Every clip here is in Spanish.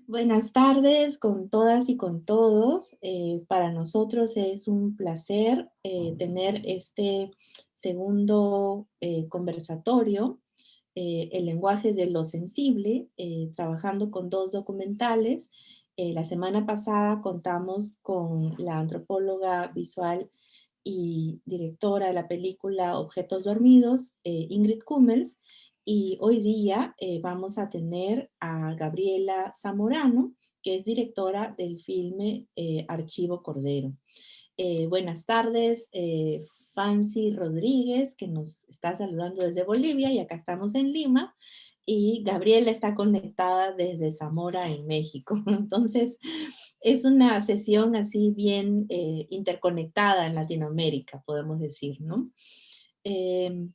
Buenas tardes con todas y con todos. Para nosotros es un placer tener este segundo conversatorio, El lenguaje de lo sensible, trabajando con dos documentales. La semana pasada contamos con la antropóloga visual y directora de la película Objetos Dormidos, Ingrid Kummels, y hoy día vamos a tener a Gabriela Zamorano, que es directora del filme Archivo Cordero. Buenas tardes, Fancy Rodríguez, que nos está saludando desde Bolivia, y acá estamos en Lima, y Gabriela está conectada desde Zamora, en México. Entonces, es una sesión así bien interconectada en Latinoamérica, podemos decir, ¿no? Eh,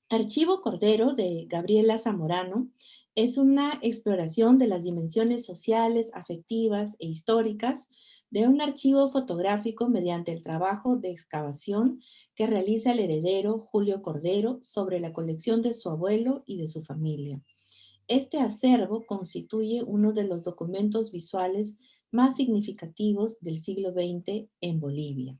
Archivo Cordero de Gabriela Zamorano es una exploración de las dimensiones sociales, afectivas e históricas de un archivo fotográfico mediante el trabajo de excavación que realiza el heredero Julio Cordero sobre la colección de su abuelo y de su familia. Este acervo constituye uno de los documentos visuales más significativos del siglo XX en Bolivia.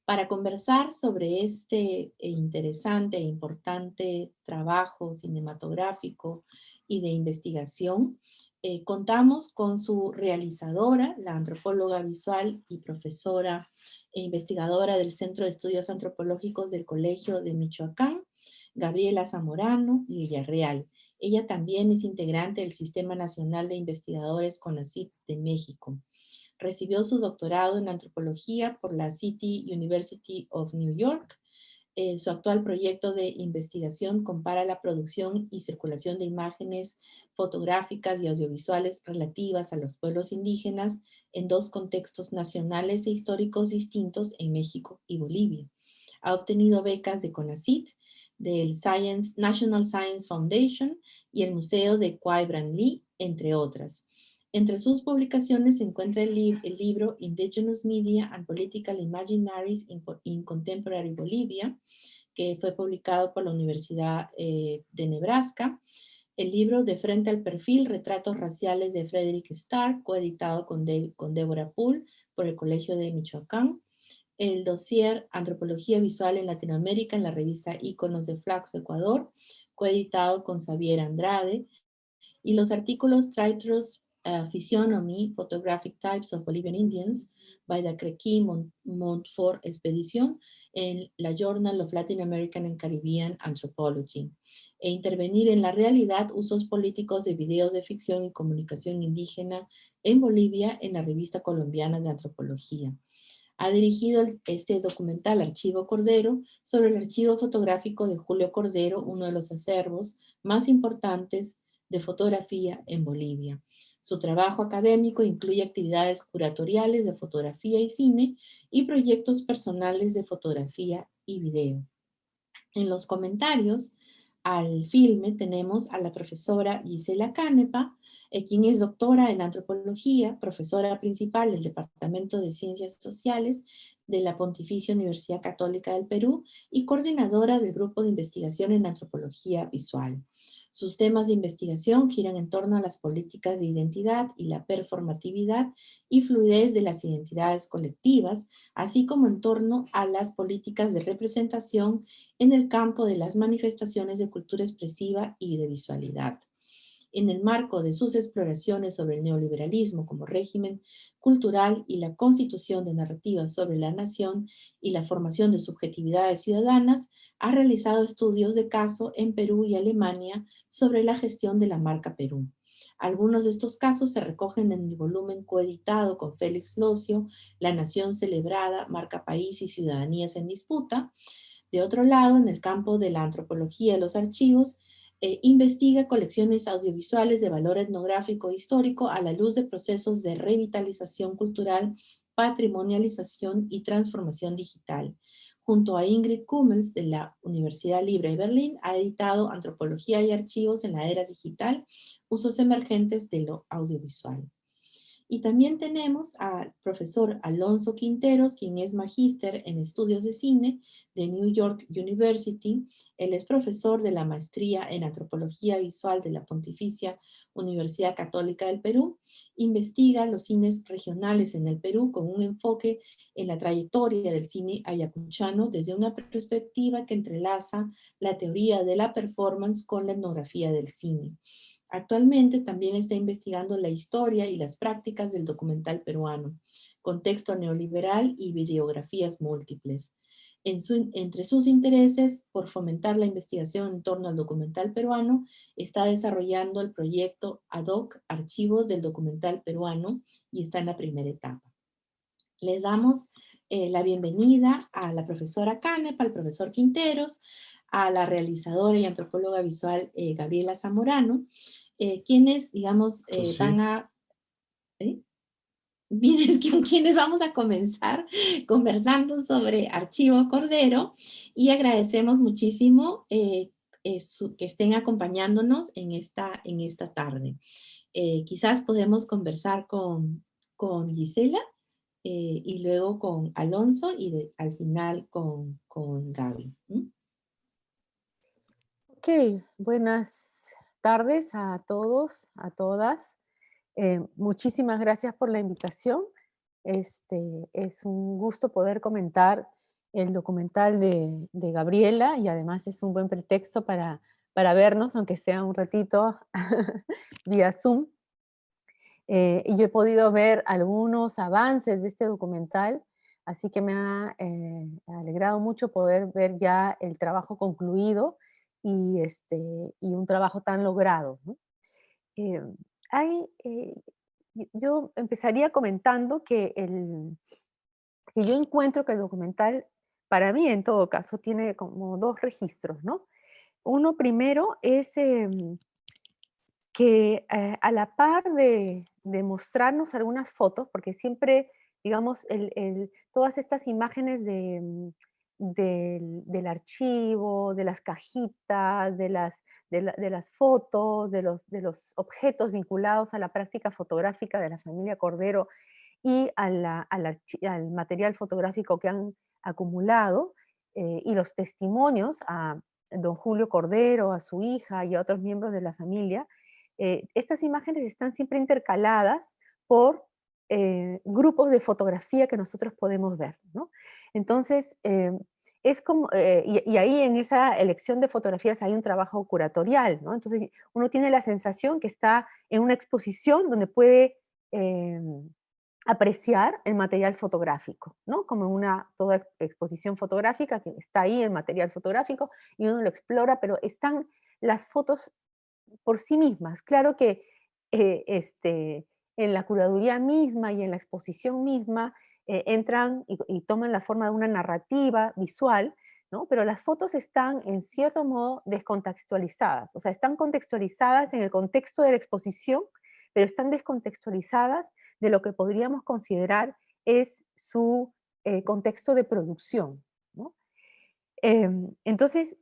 Para conversar sobre este interesante e importante trabajo cinematográfico y de investigación, contamos con su realizadora, la antropóloga visual y profesora e investigadora del Centro de Estudios Antropológicos del Colegio de Michoacán, Gabriela Zamorano Villarreal. Ella también es integrante del Sistema Nacional de Investigadores CONACYT de México. Recibió su doctorado en antropología por la City University of New York. Su actual proyecto de investigación compara la producción y circulación de imágenes fotográficas y audiovisuales relativas a los pueblos indígenas en dos contextos nacionales e históricos distintos en México y Bolivia. Ha obtenido becas de CONACYT, del National Science Foundation y el Museo de Quai Branly, Lee, entre otras. Entre sus publicaciones se encuentra el libro Indigenous Media and Political Imaginaries in Contemporary Bolivia, que fue publicado por la Universidad de Nebraska. El libro De Frente al Perfil, Retratos Raciales de Frederick Starr, coeditado con Deborah Poole por el Colegio de Michoacán. El dossier Antropología Visual en Latinoamérica en la revista Iconos de Flaxo, Ecuador, coeditado con Xavier Andrade. Y los artículos Traitors Physiognomy, Photographic Types of Bolivian Indians, by the Crequi Montfort Expedition, en la Journal of Latin American and Caribbean Anthropology. E intervenir en la realidad, usos políticos de videos de ficción y comunicación indígena en Bolivia, en la revista colombiana de antropología. Ha dirigido este documental Archivo Cordero sobre el archivo fotográfico de Julio Cordero, uno de los acervos más importantes de fotografía en Bolivia. Su trabajo académico incluye actividades curatoriales de fotografía y cine y proyectos personales de fotografía y video. En los comentarios al filme tenemos a la profesora Gisela Canepa, quien es doctora en antropología, profesora principal del Departamento de Ciencias Sociales de la Pontificia Universidad Católica del Perú y coordinadora del Grupo de Investigación en Antropología Visual. Sus temas de investigación giran en torno a las políticas de identidad y la performatividad y fluidez de las identidades colectivas, así como en torno a las políticas de representación en el campo de las manifestaciones de cultura expresiva y de visualidad. En el marco de sus exploraciones sobre el neoliberalismo como régimen cultural y la constitución de narrativas sobre la nación y la formación de subjetividades ciudadanas, ha realizado estudios de caso en Perú y Alemania sobre la gestión de la marca Perú. Algunos de estos casos se recogen en el volumen coeditado con Félix Locio, La Nación Celebrada, Marca País y Ciudadanías en Disputa. De otro lado, en el campo de la antropología de los archivos, investiga colecciones audiovisuales de valor etnográfico e histórico a la luz de procesos de revitalización cultural, patrimonialización y transformación digital. Junto a Ingrid Kummels de la Universidad Libre de Berlín, ha editado Antropología y Archivos en la Era Digital, usos emergentes de lo audiovisual. Y también tenemos al profesor Alonso Quinteros, quien es magíster en estudios de cine de New York University. Él es profesor de la maestría en antropología visual de la Pontificia Universidad Católica del Perú. Investiga los cines regionales en el Perú con un enfoque en la trayectoria del cine ayacuchano desde una perspectiva que entrelaza la teoría de la performance con la etnografía del cine. Actualmente también está investigando la historia y las prácticas del documental peruano, contexto neoliberal y videografías múltiples. Entre sus intereses, por fomentar la investigación en torno al documental peruano, está desarrollando el proyecto ad hoc Archivos del Documental Peruano y está en la primera etapa. Les damos la bienvenida a la profesora Canepa, al profesor Quinteros, a la realizadora y antropóloga visual Gabriela Zamorano, quienes, digamos, van Sí, a... ¿eh? Bien, es con quienes vamos a comenzar conversando sobre Archivo Cordero y agradecemos muchísimo que estén acompañándonos en esta tarde. Quizás podemos conversar con Gisela y luego con Alonso y al final con Gaby. ¿Mm? Ok, buenas tardes a todos, a todas. Muchísimas gracias por la invitación. Es un gusto poder comentar el documental de Gabriela y además es un buen pretexto para vernos, aunque sea un ratito vía Zoom. Y yo he podido ver algunos avances de este documental, así que me ha alegrado mucho poder ver ya el trabajo concluido y un trabajo tan logrado, ¿no? Eh, hay, yo empezaría comentando que yo encuentro que el documental, para mí en todo caso, tiene como dos registros, ¿no? Uno primero es que a la par de mostrarnos algunas fotos, porque siempre, digamos, todas estas imágenes del archivo, de las cajitas, de las fotos, de los objetos vinculados a la práctica fotográfica de la familia Cordero y al material fotográfico que han acumulado, y los testimonios a don Julio Cordero, a su hija y a otros miembros de la familia, estas imágenes están siempre intercaladas por grupos de fotografía que nosotros podemos ver, ¿no? Entonces, es como, y ahí en esa elección de fotografías hay un trabajo curatorial, ¿no? Entonces, uno tiene la sensación que está en una exposición donde puede apreciar el material fotográfico, ¿no? Como en una toda exposición fotográfica que está ahí el material fotográfico y uno lo explora, pero están las fotos por sí mismas. Claro que en la curaduría misma y en la exposición misma entran y toman la forma de una narrativa visual, ¿no? Pero las fotos están en cierto modo descontextualizadas, o sea, están contextualizadas en el contexto de la exposición, pero están descontextualizadas de lo que podríamos considerar es su contexto de producción, ¿no? Entonces,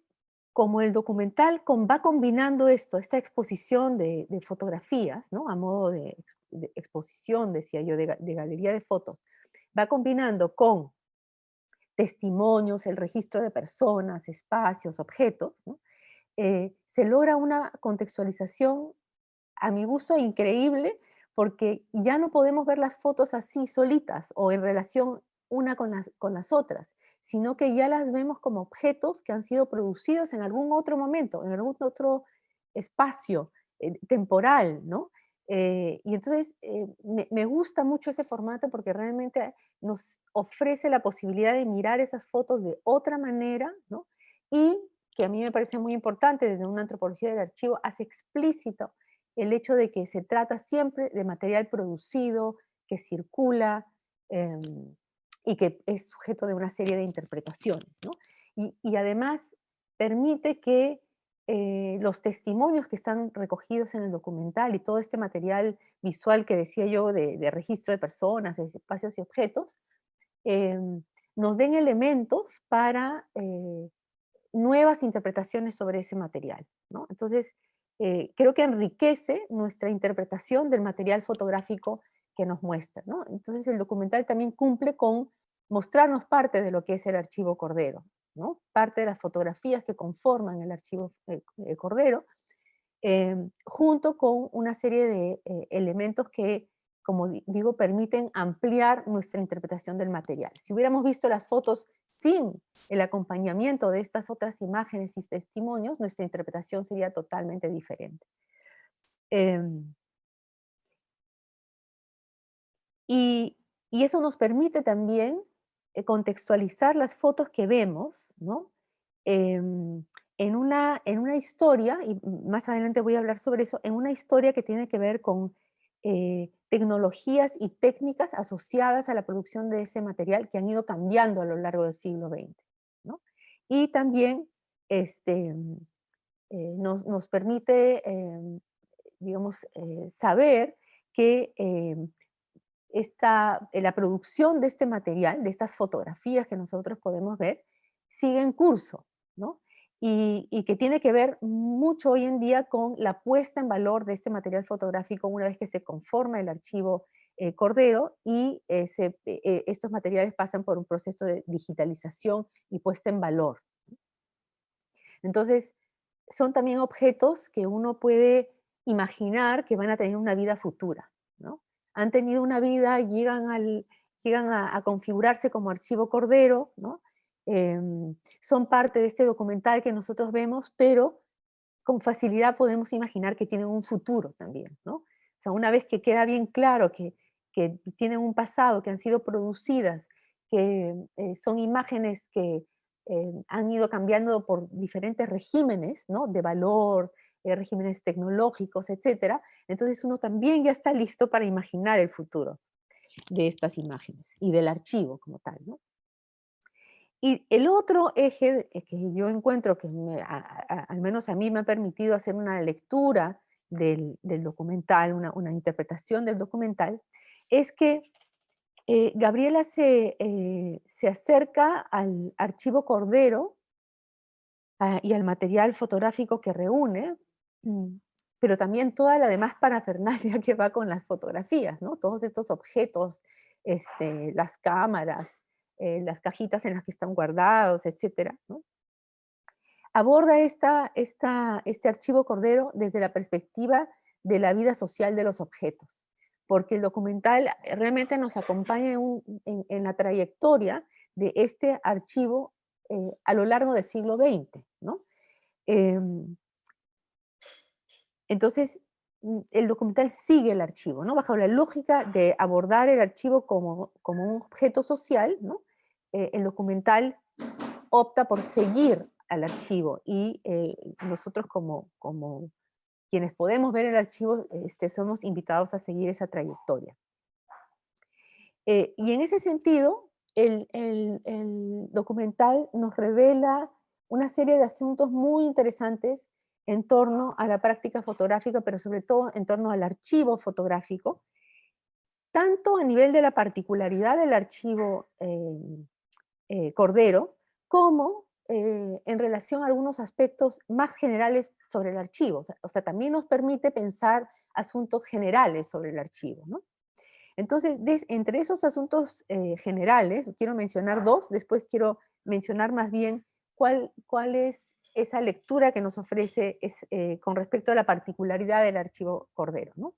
como el documental va combinando esto, esta exposición de fotografías, ¿no? A modo de exposición, decía yo, de galería de fotos, va combinando con testimonios, el registro de personas, espacios, objetos, ¿no? Se logra una contextualización, a mi gusto, increíble, porque ya no podemos ver las fotos así solitas o en relación una con las otras, sino que ya las vemos como objetos que han sido producidos en algún otro momento, en algún otro espacio temporal, ¿no? Y entonces me gusta mucho ese formato porque realmente nos ofrece la posibilidad de mirar esas fotos de otra manera, ¿no? Y que a mí me parece muy importante desde una antropología del archivo, hace explícito el hecho de que se trata siempre de material producido, que circula em, y que es sujeto de una serie de interpretaciones, ¿no? Y además permite que los testimonios que están recogidos en el documental y todo este material visual que decía yo de registro de personas, de espacios y objetos, em, nos den elementos para nuevas interpretaciones sobre ese material, ¿no? Entonces, creo que enriquece nuestra interpretación del material fotográfico que nos muestra, ¿no? Entonces el documental también cumple con mostrarnos parte de lo que es el archivo Cordero, ¿no? Parte de las fotografías que conforman el archivo Cordero, junto con una serie de elementos que, como digo, permiten ampliar nuestra interpretación del material. Si hubiéramos visto las fotos sin el acompañamiento de estas otras imágenes y testimonios, nuestra interpretación sería totalmente diferente. Em, y, y eso nos permite también contextualizar las fotos que vemos, ¿no? Em, en una historia, y más adelante voy a hablar sobre eso, en una historia que tiene que ver con tecnologías y técnicas asociadas a la producción de ese material que han ido cambiando a lo largo del siglo XX, ¿no? Y también este, nos permite, digamos, saber que la producción de este material, de estas fotografías que nosotros podemos ver, sigue en curso, ¿no? Y que tiene que ver mucho hoy en día con la puesta en valor de este material fotográfico una vez que se conforma el archivo Cordero y estos materiales pasan por un proceso de digitalización y puesta en valor. Entonces, son también objetos que uno puede imaginar que van a tener una vida futura, ¿no? Han tenido una vida, llegan a configurarse como archivo Cordero, ¿no? Son parte de este documental que nosotros vemos, pero con facilidad podemos imaginar que tienen un futuro también, ¿no? O sea, una vez que queda bien claro que tienen un pasado, que han sido producidas, que son imágenes que han ido cambiando por diferentes regímenes, ¿no? De valor, regímenes tecnológicos, etcétera. Entonces uno también ya está listo para imaginar el futuro de estas imágenes y del archivo como tal, ¿no? Y el otro eje que yo encuentro que al menos a mí me ha permitido hacer una lectura del documental, una interpretación del documental, es que Gabriela se acerca al archivo Cordero y al material fotográfico que reúne, mm, pero también toda la demás parafernalia que va con las fotografías, ¿no? Todos estos objetos, las cámaras, las cajitas en las que están guardados, etcétera, ¿no? Aborda este archivo Cordero desde la perspectiva de la vida social de los objetos, porque el documental realmente nos acompaña en la trayectoria de este archivo a lo largo del siglo XX, ¿no? Em, entonces, el documental sigue el archivo, ¿no? Bajo la lógica de abordar el archivo como un objeto social, ¿no? El documental opta por seguir al archivo y nosotros como quienes podemos ver el archivo somos invitados a seguir esa trayectoria. Y en ese sentido, el documental nos revela una serie de asuntos muy interesantes en torno a la práctica fotográfica, pero sobre todo en torno al archivo fotográfico, tanto a nivel de la particularidad del archivo Cordero, como en relación a algunos aspectos más generales sobre el archivo. O sea, también nos permite pensar asuntos generales sobre el archivo, ¿no? Entonces, entre esos asuntos generales, quiero mencionar dos, después quiero mencionar más bien cuál es esa lectura que nos ofrece con respecto a la particularidad del archivo Cordero, ¿no?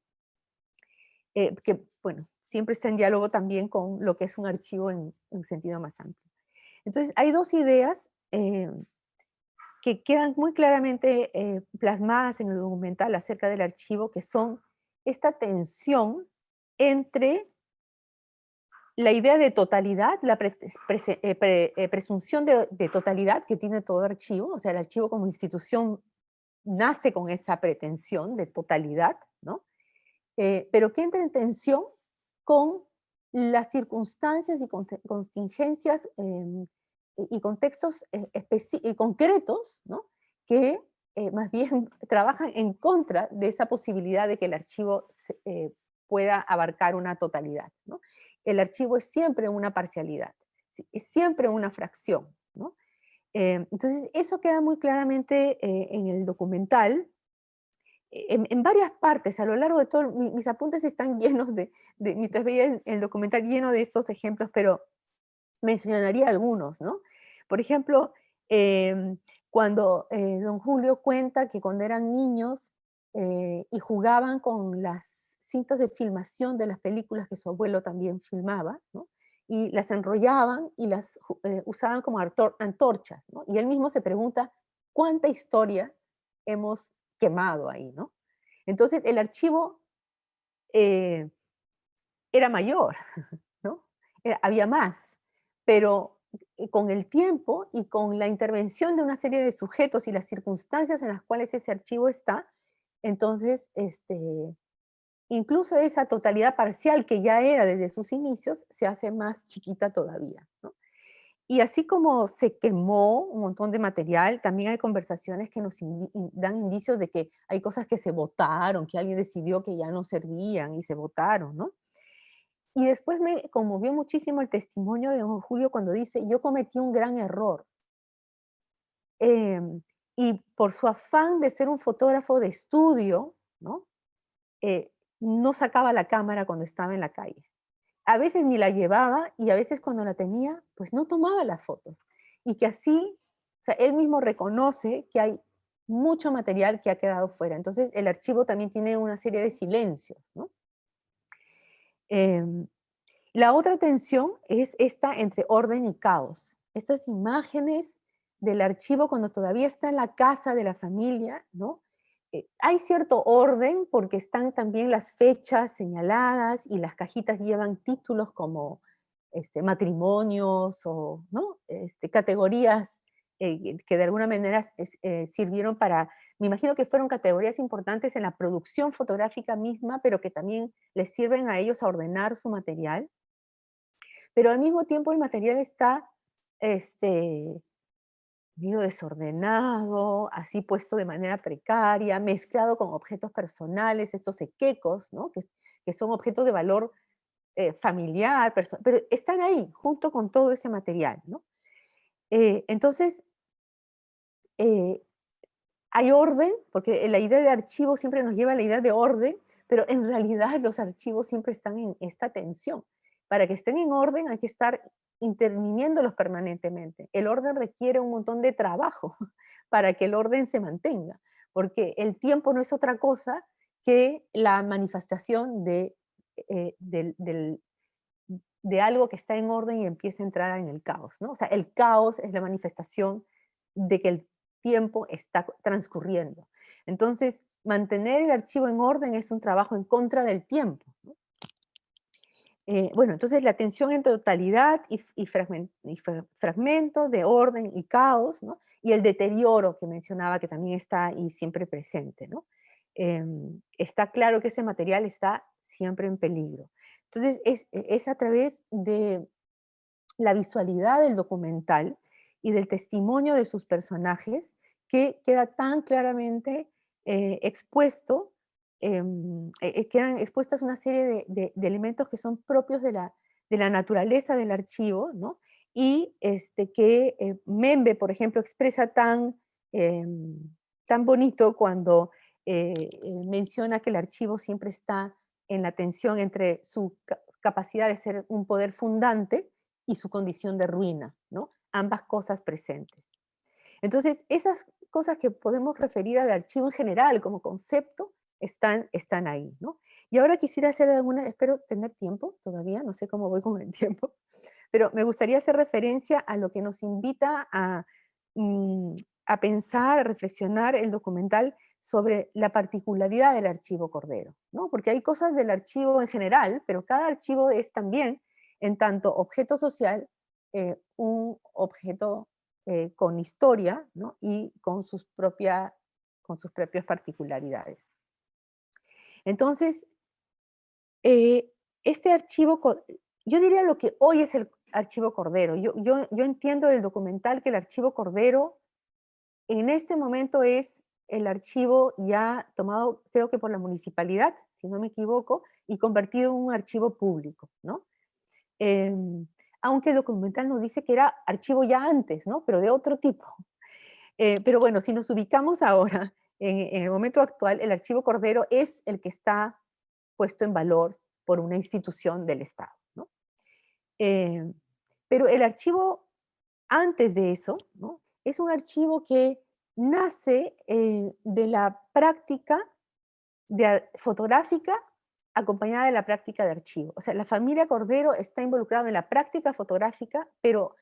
Que, bueno, siempre está en diálogo también con lo que es un archivo en sentido más amplio. Entonces, hay dos ideas que quedan muy claramente plasmadas en el documental acerca del archivo, que son esta tensión entre la idea de totalidad, la presunción de totalidad que tiene todo archivo, o sea, el archivo como institución nace con esa pretensión de totalidad, ¿no? Pero que entra en tensión con las circunstancias y contingencias y contextos concretos, ¿no? Que más bien trabajan en contra de esa posibilidad de que el archivo pueda abarcar una totalidad, ¿no? El archivo es siempre una parcialidad, es siempre una fracción, ¿no? Entonces, eso queda muy claramente en el documental, en varias partes, a lo largo de todo, mis apuntes están llenos mientras veía el documental, lleno de estos ejemplos, pero mencionaría algunos, ¿no? Por ejemplo, cuando don Julio cuenta que cuando eran niños y jugaban con las cintas de filmación de las películas que su abuelo también filmaba, ¿no? Y las enrollaban y las usaban como antorchas, ¿no? Y él mismo se pregunta, ¿cuánta historia hemos quemado ahí, ¿no? Entonces, el archivo eh, era mayor, ¿no? Había más, pero con el tiempo y con la intervención de una serie de sujetos y las circunstancias en las cuales ese archivo está, entonces, incluso esa totalidad parcial que ya era desde sus inicios, se hace más chiquita todavía, ¿no? Y así como se quemó un montón de material, también hay conversaciones que nos dan indicios de que hay cosas que se botaron, que alguien decidió que ya no servían y se botaron, ¿no? Y después me conmovió muchísimo el testimonio de don Julio cuando dice: "Yo cometí un gran error". Y por su afán de ser un fotógrafo de estudio, ¿no? Eh, no sacaba la cámara cuando estaba en la calle. A veces ni la llevaba y a veces cuando la tenía, pues no tomaba las fotos. Y que así, o sea, él mismo reconoce que hay mucho material que ha quedado fuera. Entonces, el archivo también tiene una serie de silencios, ¿no? Em, la otra tensión es esta entre orden y caos. Estas imágenes del archivo cuando todavía está en la casa de la familia, ¿no? Hay cierto orden porque están también las fechas señaladas y las cajitas llevan títulos como matrimonios o ¿no? Categorías que de alguna manera sirvieron para, me imagino que fueron categorías importantes en la producción fotográfica misma, pero que también les sirven a ellos a ordenar su material, pero al mismo tiempo el material está, este, medio desordenado, así puesto de manera precaria, mezclado con objetos personales, estos equecos, ¿no? Que son objetos de valor familiar, pero están ahí, junto con todo ese material, ¿no? Entonces, eh, hay orden, porque la idea de archivo siempre nos lleva a la idea de orden, pero en realidad los archivos siempre están en esta tensión. Para que estén en orden hay que estar interviniéndolos permanentemente. El orden requiere un montón de trabajo para que el orden se mantenga, porque el tiempo no es otra cosa que la manifestación de algo que está en orden y empieza a entrar en el caos, ¿no? O sea, el caos es la manifestación de que el tiempo está transcurriendo. Entonces, mantener el archivo en orden es un trabajo en contra del tiempo, ¿no? Bueno, entonces la tensión entre totalidad y fragmento, de orden y caos, ¿no? Y el deterioro que mencionaba, que también está ahí siempre presente, ¿no? Está claro que ese material está siempre en peligro. Entonces, es a través de la visualidad del documental y del testimonio de sus personajes que queda tan claramente expuesto, quedan expuestas una serie de elementos que son propios de la naturaleza del archivo, ¿no? Y que Membe, por ejemplo, expresa tan bonito cuando menciona que el archivo siempre está en la tensión entre su capacidad de ser un poder fundante y su condición de ruina, ¿no? Ambas cosas presentes. Entonces, esas cosas que podemos referir al archivo en general como concepto están ahí, ¿no? Y ahora quisiera hacer alguna, espero tener tiempo todavía, no sé cómo voy con el tiempo, pero me gustaría hacer referencia a lo que nos invita mm, a pensar, a reflexionar el documental sobre la particularidad del archivo Cordero, ¿no? Porque hay cosas del archivo en general, pero cada archivo es también, en tanto objeto social, un objeto con historia, ¿no? Y con sus propias particularidades. Entonces, este archivo, yo diría lo que hoy es el archivo Cordero. Yo entiendo del documental que el archivo Cordero en este momento es el archivo ya tomado, creo que por la municipalidad, si no me equivoco, y convertido en un archivo público, ¿no? Em, Aunque el documental nos dice que era archivo ya antes, ¿no? Pero de otro tipo. Pero bueno, si nos ubicamos ahora en el momento actual, el archivo Cordero es el que está puesto en valor por una institución del Estado, ¿no? Eh, pero el archivo antes de eso, ¿no? Es un archivo que nace de la práctica fotográfica acompañada de la práctica de archivo. O sea, la familia Cordero está involucrada en la práctica fotográfica, pero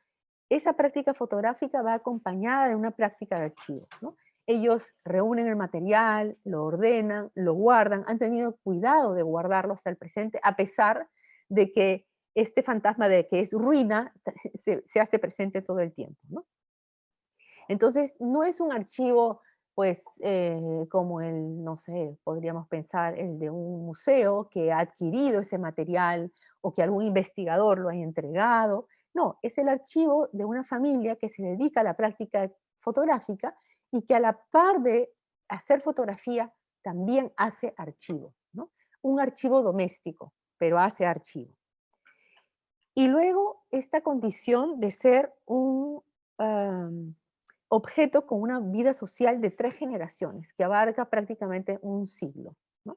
esa práctica fotográfica va acompañada de una práctica de archivo, ¿no? Ellos reúnen el material, lo ordenan, lo guardan, han tenido cuidado de guardarlo hasta el presente, a pesar de que este fantasma de que es ruina se hace presente todo el tiempo, ¿no? Entonces, no es un archivo, pues, como el, no sé, podríamos pensar el de un museo que ha adquirido ese material o que algún investigador lo haya entregado. No, es el archivo de una familia que se dedica a la práctica fotográfica y que a la par de hacer fotografía también hace archivo, ¿no? Un archivo doméstico, pero hace archivo. Y luego esta condición de ser un objeto con una vida social de 3 generaciones, que abarca prácticamente un siglo, ¿no?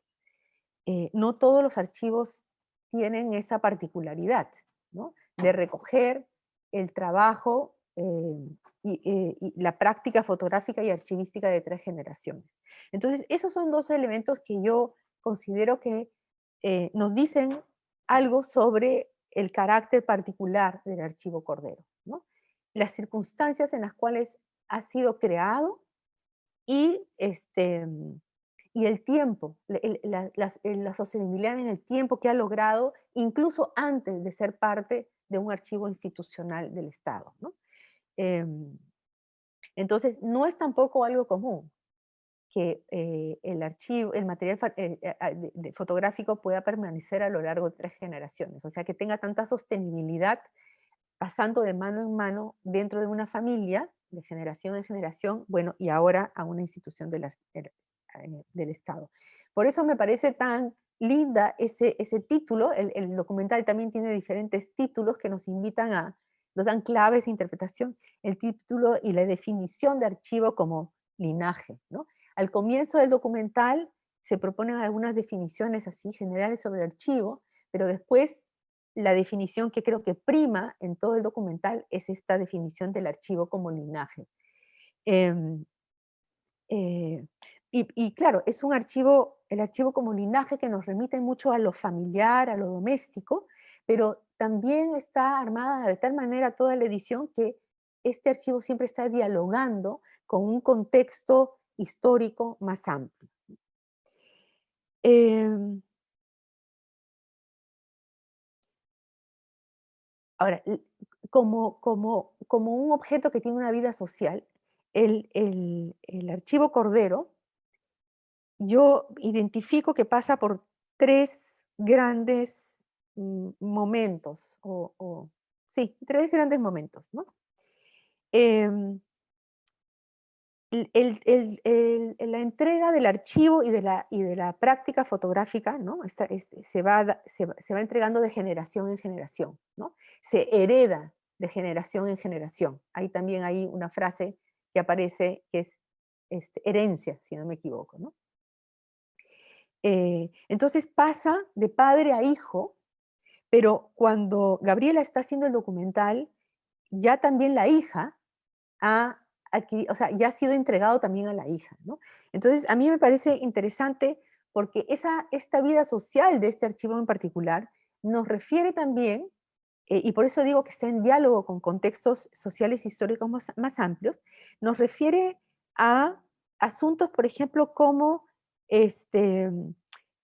No todos los archivos tienen esa particularidad, ¿no? De recoger el trabajo y la práctica fotográfica y archivística de 3 generaciones. Entonces, esos son 2 elementos que yo considero que nos dicen algo sobre el carácter particular del archivo Cordero, ¿no? Las circunstancias en las cuales ha sido creado y, y el tiempo, la sostenibilidad en el tiempo que ha logrado, incluso antes de ser parte de un archivo institucional del Estado, ¿no? Em, entonces, no es tampoco algo común que el archivo, el material fotográfico pueda permanecer a lo largo de 3 generaciones, o sea, que tenga tanta sostenibilidad pasando de mano en mano dentro de una familia, de generación en generación, bueno, y ahora a una institución del Estado. Por eso me parece tan linda ese título, el documental también tiene diferentes títulos que nos invitan nos dan claves de interpretación, el título y la definición de archivo como linaje, ¿no? Al comienzo del documental se proponen algunas definiciones así generales sobre el archivo, pero después la definición que creo que prima en todo el documental es esta definición del archivo como linaje. Em, eh, y claro, es un archivo, el archivo como linaje que nos remite mucho a lo familiar, a lo doméstico, pero también está armada de tal manera toda la edición que este archivo siempre está dialogando con un contexto histórico más amplio. Em, Ahora, como un objeto que tiene una vida social, el archivo Cordero, yo identifico que pasa por 3 grandes, momentos, sí, 3 grandes momentos, ¿no? Em, la entrega del archivo y de la práctica fotográfica, ¿no? Se va entregando de generación en generación, ¿no? Se hereda de generación en generación. Ahí también hay una frase que aparece que es herencia, si no me equivoco, ¿no? Entonces pasa de padre a hijo, pero cuando Gabriela está haciendo el documental, ya también la hija ha adquirido, o sea, ya ha sido entregado también a la hija, ¿no? Entonces, a mí me parece interesante porque esta vida social de este archivo en particular nos refiere también, y por eso digo que está en diálogo con contextos sociales e históricos más amplios, nos refiere a asuntos, por ejemplo, como este,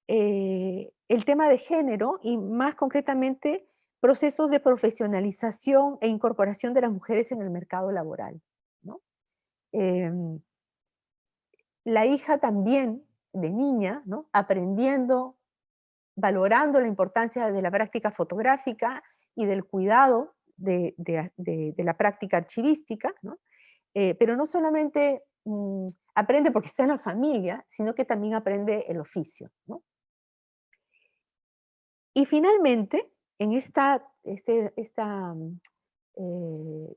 el tema de género y más concretamente procesos de profesionalización e incorporación de las mujeres en el mercado laboral, ¿no? Em, la hija también, de niña, ¿no? Aprendiendo, valorando la importancia de la práctica fotográfica y del cuidado de la práctica archivística, ¿no? Pero no solamente aprende porque está en la familia, sino que también aprende el oficio, ¿no? Y finalmente, en esta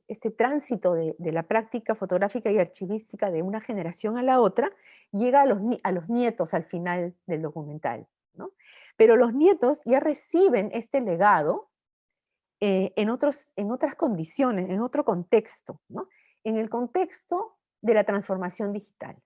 este tránsito de la práctica fotográfica y archivística de una generación a la otra, llega a los nietos al final del documental, ¿no? Pero los nietos ya reciben este legado en otras condiciones, en otro contexto, ¿no? En el contexto de la transformación digital.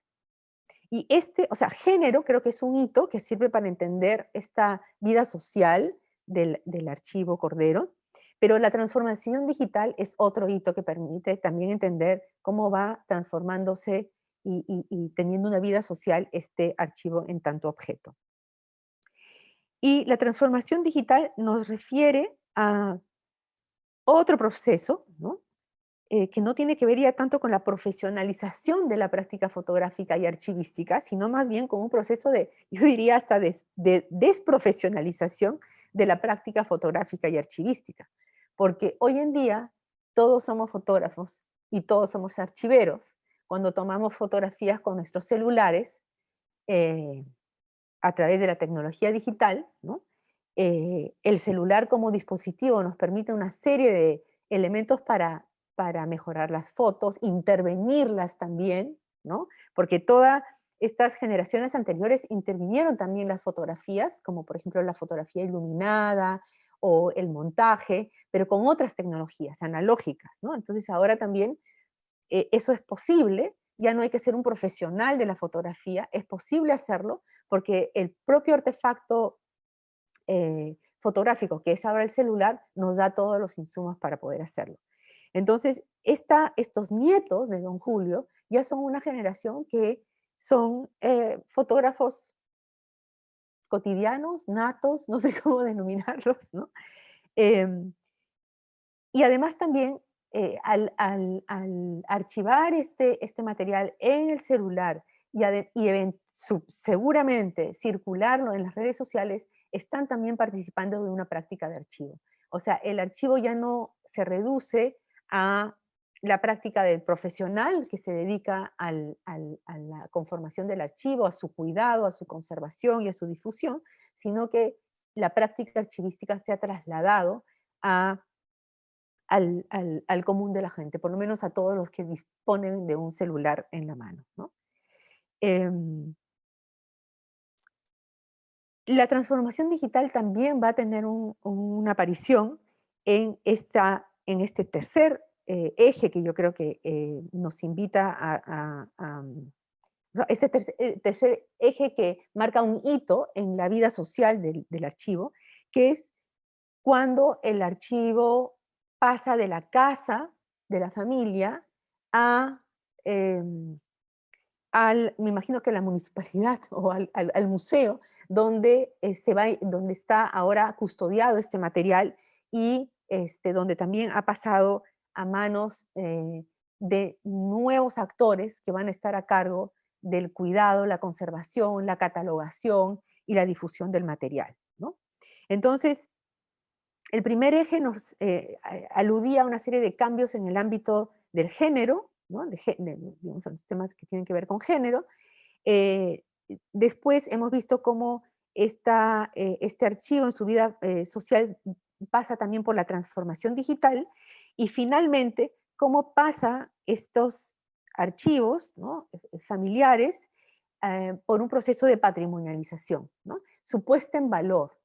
Y o sea, género creo que es un hito que sirve para entender esta vida social del archivo Cordero, pero la transformación digital es otro hito que permite también entender cómo va transformándose y teniendo una vida social este archivo en tanto objeto. Y la transformación digital nos refiere a otro proceso, ¿no? Que no tiene que ver ya tanto con la profesionalización de la práctica fotográfica y archivística, sino más bien con un proceso de, yo diría hasta de desprofesionalización de la práctica fotográfica y archivística. Porque hoy en día todos somos fotógrafos y todos somos archiveros. Cuando tomamos fotografías con nuestros celulares, eh, a través de la tecnología digital, ¿no? El celular como dispositivo nos permite una serie de elementos para mejorar las fotos, intervenirlas también, ¿no? Porque todas estas generaciones anteriores intervinieron también las fotografías, como por ejemplo la fotografía iluminada o el montaje, pero con otras tecnologías analógicas, ¿no? Entonces ahora también eso es posible, ya no hay que ser un profesional de la fotografía, es posible hacerlo porque el propio artefacto fotográfico, que es ahora el celular, nos da todos los insumos para poder hacerlo. Entonces, estos nietos de don Julio ya son una generación que son fotógrafos cotidianos, natos, no sé cómo denominarlos, ¿no? Em, y además también, al archivar este material en el celular seguramente circularlo en las redes sociales, están también participando de una práctica de archivo. O sea, el archivo ya no se reduce a la práctica del profesional que se dedica a la conformación del archivo, a su cuidado, a su conservación y a su difusión, sino que la práctica archivística se ha trasladado a al común de la gente, por lo menos a todos los que disponen de un celular en la mano, ¿no? Em, la transformación digital también va a tener una aparición en este tercer eje que yo creo que nos invita o sea, este tercer eje que marca un hito en la vida social del archivo, que es cuando el archivo pasa de la casa de la familia a, em, me imagino que a la municipalidad o al museo, donde, donde está ahora custodiado este material y donde también ha pasado a manos de nuevos actores que van a estar a cargo del cuidado, la conservación, la catalogación y la difusión del material, ¿no? Entonces, el primer eje nos aludía a una serie de cambios en el ámbito del género, ¿no? Digamos, a los temas que tienen que ver con género. Eh, Después hemos visto cómo este archivo en su vida social pasa también por la transformación digital y finalmente cómo pasa estos archivos, ¿no? Familiares por un proceso de patrimonialización, ¿no? Su puesta en valor,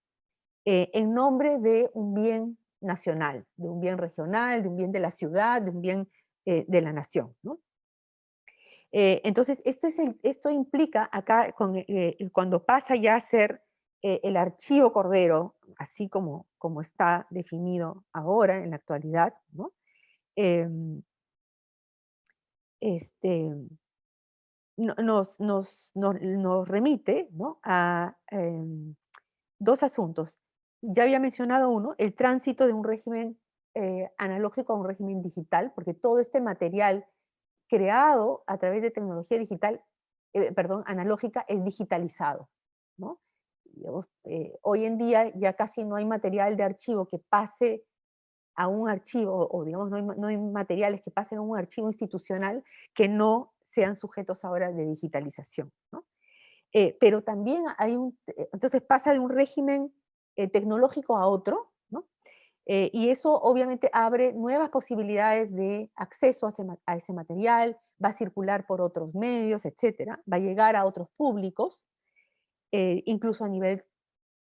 en nombre de un bien nacional, de un bien regional, de un bien de la ciudad, de un bien de la nación, ¿no? Entonces, esto implica acá, cuando pasa ya a ser el archivo Cordero, así como está definido ahora en la actualidad, ¿no? Em, este, nos remite, ¿no? A dos asuntos. Ya había mencionado uno, el tránsito de un régimen analógico a un régimen digital, porque todo este material creado a través de tecnología digital, perdón, analógica, es digitalizado, ¿no? Digamos, hoy en día ya casi no hay material de archivo que pase a un archivo, o digamos, no hay materiales que pasen a un archivo institucional que no sean sujetos ahora de digitalización, ¿no? Pero también entonces pasa de un régimen tecnológico a otro, ¿no? Y eso obviamente abre nuevas posibilidades de acceso a ese material, va a circular por otros medios, etcétera, va a llegar a otros públicos, incluso a nivel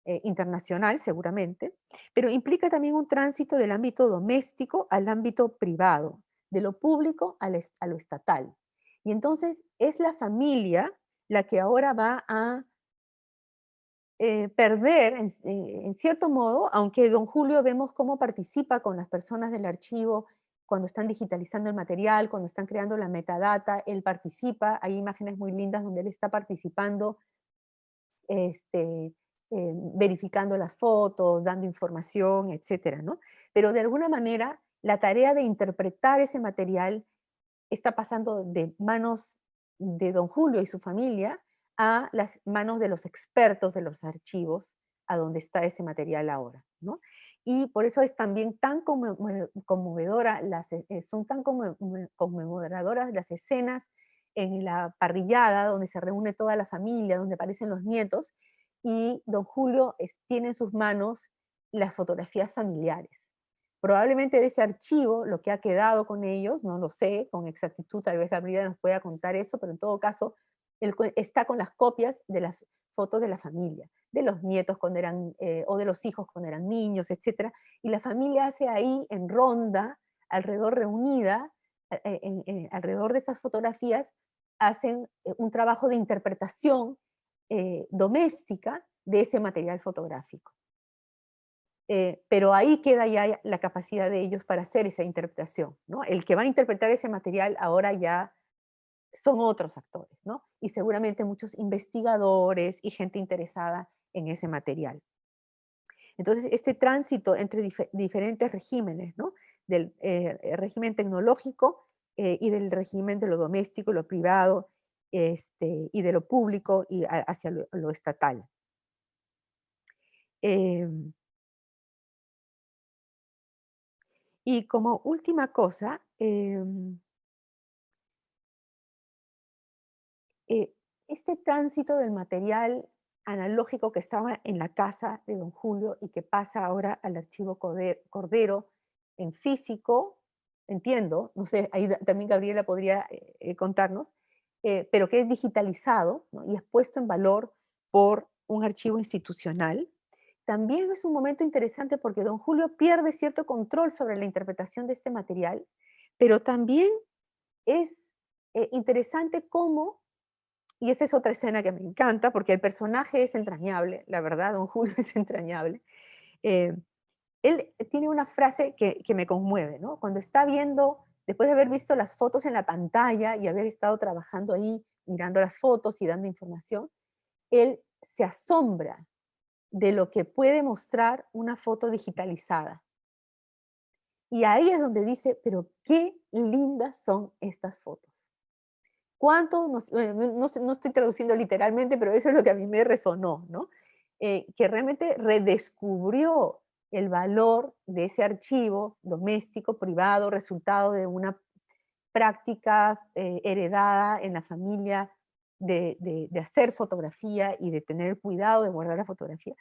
internacional seguramente, pero implica también un tránsito del ámbito doméstico al ámbito privado, de lo público a lo estatal. Y entonces es la familia la que ahora va a perder, en cierto modo, aunque don Julio vemos cómo participa con las personas del archivo cuando están digitalizando el material, cuando están creando la metadata, él participa, hay imágenes muy lindas donde él está participando, verificando las fotos, dando información, etcétera, ¿no? Pero de alguna manera, la tarea de interpretar ese material está pasando de manos de don Julio y su familia a las manos de los expertos de los archivos, a donde está ese material ahora, ¿no? Y por eso es también tan conmovedora, son tan conmemoradoras las escenas en la parrillada, donde se reúne toda la familia, donde aparecen los nietos, y don Julio tiene en sus manos las fotografías familiares. Probablemente de ese archivo, lo que ha quedado con ellos, no lo sé con exactitud, tal vez Gabriela nos pueda contar eso, pero en todo caso, él está con las copias de las fotos de la familia, de los nietos cuando eran, o de los hijos cuando eran niños, etc. Y la familia hace ahí en ronda, alrededor reunida, alrededor de estas fotografías, hacen un trabajo de interpretación doméstica de ese material fotográfico. Pero ahí queda ya la capacidad de ellos para hacer esa interpretación, ¿no? El que va a interpretar ese material ahora ya son otros actores, ¿no? Y seguramente muchos investigadores y gente interesada en ese material. Entonces, este tránsito entre diferentes regímenes, ¿no? Del régimen tecnológico y del régimen de lo doméstico, lo privado, y de lo público y hacia lo estatal. Em, y como última cosa, eh, este tránsito del material analógico que estaba en la casa de don Julio y que pasa ahora al archivo Cordero en físico, entiendo, no sé, ahí también Gabriela podría contarnos, pero que es digitalizado, ¿no? Y es puesto en valor por un archivo institucional. También es un momento interesante porque don Julio pierde cierto control sobre la interpretación de este material, pero también es interesante cómo, y esta es otra escena que me encanta, porque el personaje es entrañable, la verdad, don Julio es entrañable. Eh, Él tiene una frase que me conmueve, ¿no? Cuando está viendo, después de haber visto las fotos en la pantalla y haber estado trabajando ahí, mirando las fotos y dando información, él se asombra de lo que puede mostrar una foto digitalizada. Y ahí es donde dice, pero qué lindas son estas fotos. ¿Cuánto no estoy traduciendo literalmente, pero eso es lo que a mí me resonó, ¿no? Que realmente redescubrió el valor de ese archivo doméstico, privado, resultado de una práctica heredada en la familia de hacer fotografía y de tener cuidado de guardar la fotografía,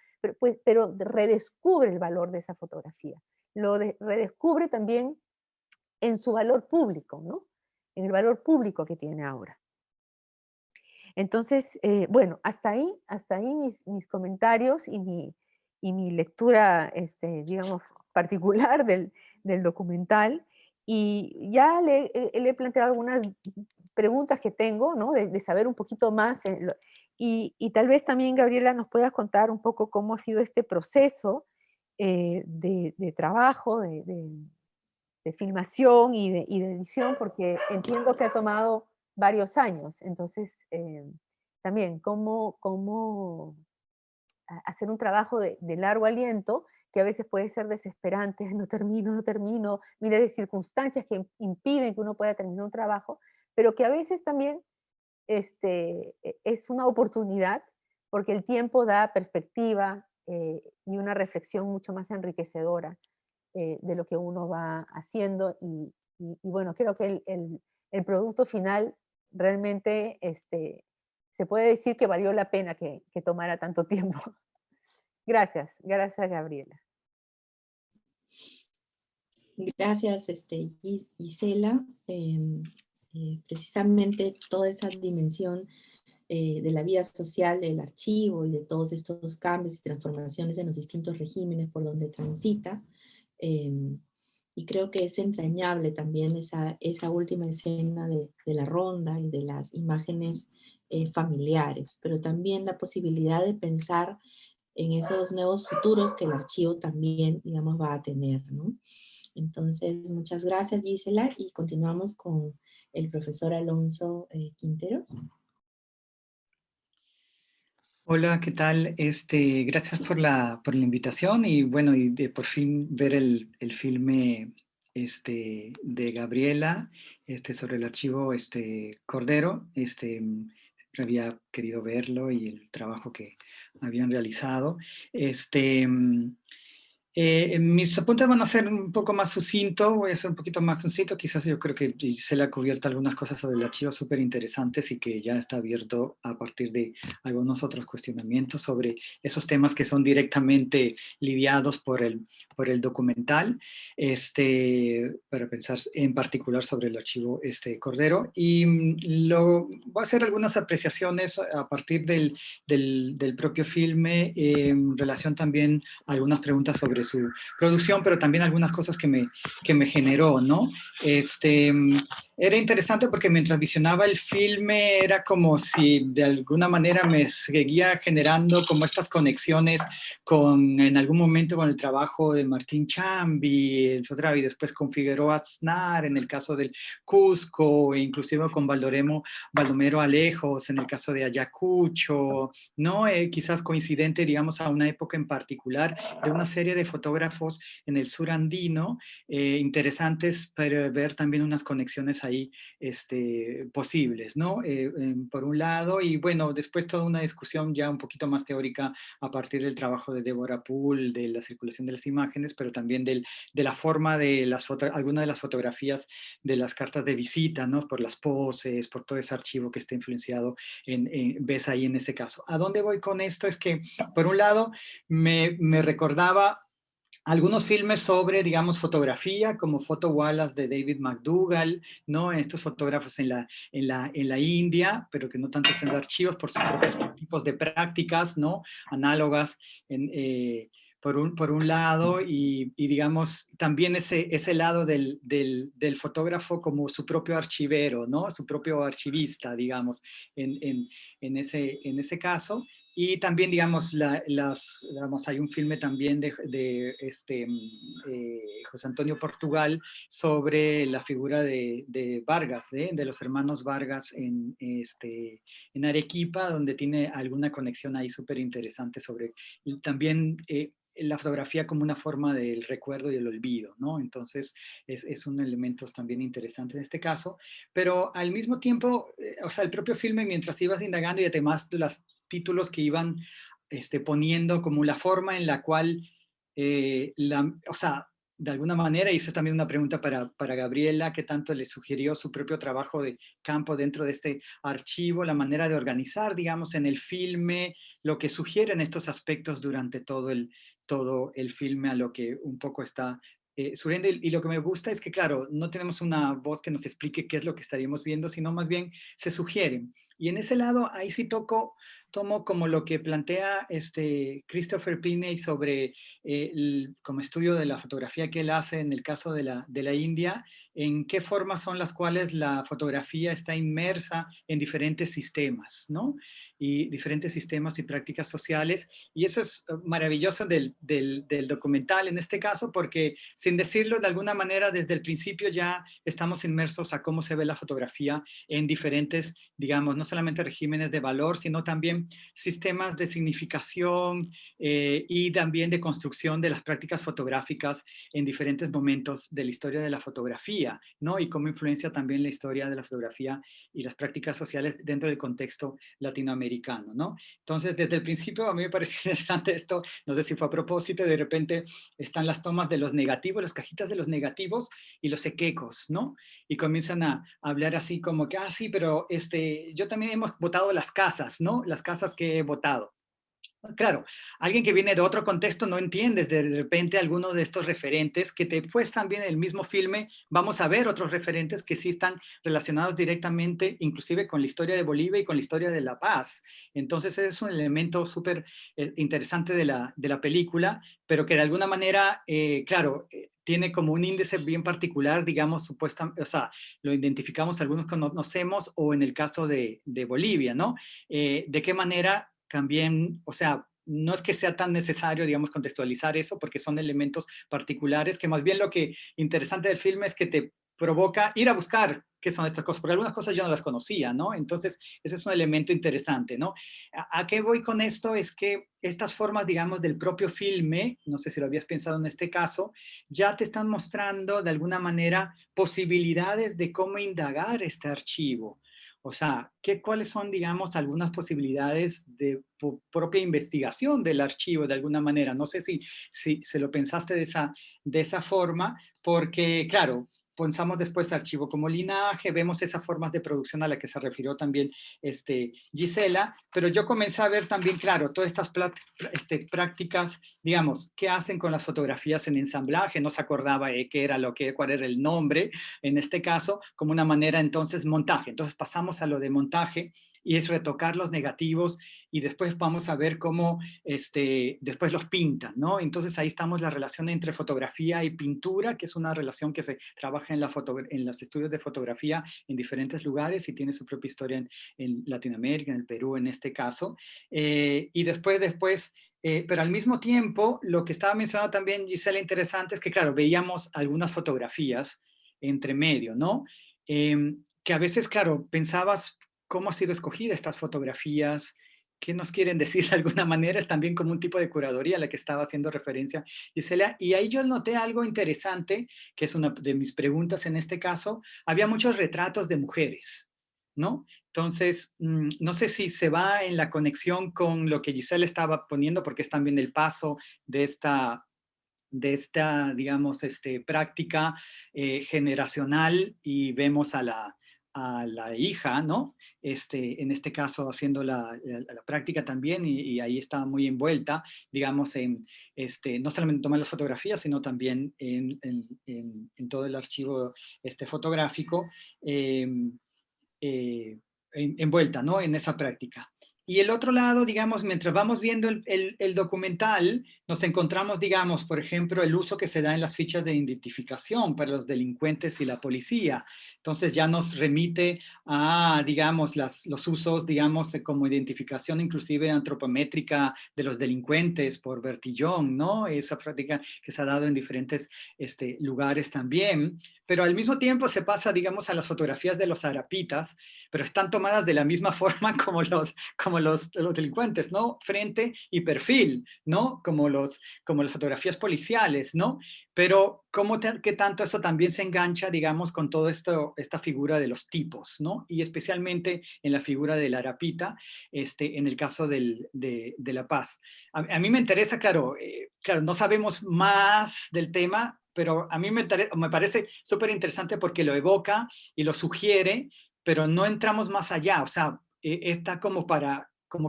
pero redescubre el valor de esa fotografía. Redescubre también en su valor público, ¿no? En el valor público que tiene ahora. Entonces, bueno, hasta ahí mis comentarios y mi lectura, digamos, particular del documental. Y ya le he planteado algunas preguntas que tengo, ¿no? De saber un poquito más. Y tal vez también, Gabriela, nos puedas contar un poco cómo ha sido este proceso de trabajo, de filmación y de edición, porque entiendo que ha tomado varios años. Entonces, también cómo hacer un trabajo de largo aliento, que a veces puede ser desesperante, no termino, no termino, miles de circunstancias que impiden que uno pueda terminar un trabajo, pero que a veces también es una oportunidad, porque el tiempo da perspectiva y una reflexión mucho más enriquecedora de lo que uno va haciendo y bueno, creo que el producto final realmente se puede decir que valió la pena que tomara tanto tiempo. Gracias, gracias Gabriela. Gracias, Gisela. Precisamente toda esa dimensión de la vida social del archivo y de todos estos cambios y transformaciones en los distintos regímenes por donde transita. eh, y creo que es entrañable también esa última escena de la ronda y de las imágenes familiares, pero también la posibilidad de pensar en esos nuevos futuros que el archivo también, digamos, va a tener, ¿no? Entonces, muchas gracias, Gisela, y continuamos con el profesor Alonso Quinteros. Hola, ¿qué tal? Gracias por la invitación y bueno, y de por fin ver el filme de Gabriela sobre el archivo Cordero. Siempre había querido verlo y el trabajo que habían realizado. Mis apuntes van a ser un poco más sucinto, voy a ser un poquito más sucinto, quizás yo creo que Gisela ha cubierto algunas cosas sobre el archivo súper interesantes y que ya está abierto a partir de algunos otros cuestionamientos sobre esos temas que son directamente lidiados por el documental, para pensar en particular sobre el archivo Cordero. Y voy a hacer algunas apreciaciones a partir del propio filme en relación también a algunas preguntas sobre su producción, pero también algunas cosas que me generó, ¿no? Era interesante porque mientras visionaba el filme era como si de alguna manera me seguía generando como estas conexiones en algún momento con el trabajo de Martín Chambi, y después con Figueroa Aznar en el caso del Cusco, e inclusive con Baldomero Alejos en el caso de Ayacucho, ¿no? Quizás coincidente, digamos, a una época en particular de una serie de fotógrafos en el sur andino, interesantes para ver también unas conexiones ahí posibles, ¿no? Por un lado, y bueno, después toda una discusión ya un poquito más teórica a partir del trabajo de Deborah Poole, de la circulación de las imágenes, pero también de la forma de algunas de las fotografías de las cartas de visita, ¿no? Por las poses, por todo ese archivo que está influenciado ves ahí en ese caso. ¿A dónde voy con esto? Es que, por un lado, me recordaba algunos filmes sobre, digamos, fotografía, como Photo Wallace de David McDougall, ¿no? Estos fotógrafos en la India, pero que no tanto están de archivos por sus propios tipos de prácticas, ¿no? Análogas por un lado, digamos, también ese lado del fotógrafo como su propio archivero, ¿no? Su propio archivista, digamos, en ese caso. Y también, digamos, hay un filme también José Antonio Portugal sobre la figura de Vargas, de los hermanos Vargas en Arequipa, donde tiene alguna conexión ahí súper interesante sobre también la fotografía como una forma del recuerdo y el olvido, ¿no? Entonces, es un elemento también interesante en este caso, pero al mismo tiempo, o sea, el propio filme, mientras ibas indagando y además las títulos que iban poniendo como la forma en la cual, o sea, de alguna manera, y eso es también una pregunta para Gabriela, que tanto le sugirió su propio trabajo de campo dentro de este archivo, la manera de organizar, digamos, en el filme, lo que sugieren estos aspectos durante todo el filme, a lo que un poco está surgiendo. Y lo que me gusta es que, claro, no tenemos una voz que nos explique qué es lo que estaríamos viendo, sino más bien se sugieren. Y en ese lado, ahí sí tomo como lo que plantea Christopher Pinney sobre como estudio de la fotografía que él hace en el caso de la India, en qué formas son las cuales la fotografía está inmersa en diferentes sistemas, ¿no? Y diferentes sistemas y prácticas sociales. Y eso es maravilloso del documental en este caso, porque sin decirlo de alguna manera, desde el principio ya estamos inmersos a cómo se ve la fotografía en diferentes, digamos, no solamente regímenes de valor, sino también sistemas de significación y también de construcción de las prácticas fotográficas en diferentes momentos de la historia de la fotografía, ¿no? Y cómo influencia también la historia de la fotografía y las prácticas sociales dentro del contexto latinoamericano, ¿no? Entonces, desde el principio a mí me pareció interesante esto, no sé si fue a propósito, de repente están las tomas de los negativos, las cajitas de los negativos y los equecos, ¿no? Y comienzan a hablar así como que, sí, pero yo también hemos votado las casas, ¿no? Las casas que he votado. Claro, alguien que viene de otro contexto no entiendes de repente alguno de estos referentes que después también en el mismo filme vamos a ver otros referentes que sí están relacionados directamente inclusive con la historia de Bolivia y con la historia de La Paz. Entonces es un elemento súper interesante de la película, pero que de alguna manera, claro, tiene como un índice bien particular, digamos, supuestamente, o sea, lo identificamos algunos que conocemos o en el caso de Bolivia, ¿no? ¿De qué manera también, o sea, no es que sea tan necesario, digamos, contextualizar eso, porque son elementos particulares, que más bien lo que interesante del filme es que te provoca ir a buscar qué son estas cosas, porque algunas cosas yo no las conocía, ¿no? Entonces, ese es un elemento interesante, ¿no? ¿A qué voy con esto? Es que estas formas, digamos, del propio filme, no sé si lo habías pensado en este caso, ya te están mostrando de alguna manera posibilidades de cómo indagar este archivo. O sea, ¿cuáles son, digamos, algunas posibilidades de propia investigación del archivo de alguna manera? No sé si se lo pensaste de esa forma, porque, claro, pensamos después archivo como linaje, vemos esas formas de producción a la que se refirió también Gisela, pero yo comencé a ver también, claro, todas estas prácticas, digamos, qué hacen con las fotografías en ensamblaje, no se acordaba cuál era el nombre, en este caso, como una manera entonces montaje. Entonces pasamos a lo de montaje y es retocar los negativos y después vamos a ver cómo después los pintan, ¿no? Entonces ahí estamos la relación entre fotografía y pintura, que es una relación que se trabaja en los estudios de fotografía en diferentes lugares y tiene su propia historia en Latinoamérica, en el Perú en este caso. Y después pero al mismo tiempo, lo que estaba mencionando también Gisela interesante es que, claro, veíamos algunas fotografías entre medio, ¿no? Que a veces, claro, pensabas cómo ha sido escogida estas fotografías, qué nos quieren decir de alguna manera, es también como un tipo de curaduría a la que estaba haciendo referencia Gisela, y ahí yo noté algo interesante, que es una de mis preguntas en este caso, había muchos retratos de mujeres, ¿no? Entonces, no sé si se va en la conexión con lo que Gisela estaba poniendo, porque es también el paso de esta digamos, práctica generacional y vemos a la hija, ¿no? En este caso haciendo la práctica también y ahí está muy envuelta, digamos, no solamente tomar las fotografías, sino también en todo el archivo fotográfico eh, envuelta, ¿no? En esa práctica. Y el otro lado, digamos, mientras vamos viendo el documental, nos encontramos, digamos, por ejemplo, el uso que se da en las fichas de identificación para los delincuentes y la policía. Entonces ya nos remite a, digamos, los usos, digamos, como identificación inclusive antropométrica de los delincuentes por Bertillon, ¿no? Esa práctica que se ha dado en diferentes lugares también. Pero al mismo tiempo se pasa, digamos, a las fotografías de los arapitas, pero están tomadas de la misma forma como los delincuentes, ¿no? Frente y perfil, ¿no? Como las fotografías policiales, ¿no? Pero ¿qué tanto eso también se engancha, digamos, con toda esta figura de los tipos, ¿no? Y especialmente en la figura del arapita, en el caso de La Paz. A mí me interesa, claro, claro, no sabemos más del tema, pero a mí me parece súper interesante porque lo evoca y lo sugiere, pero no entramos más allá, o sea, está como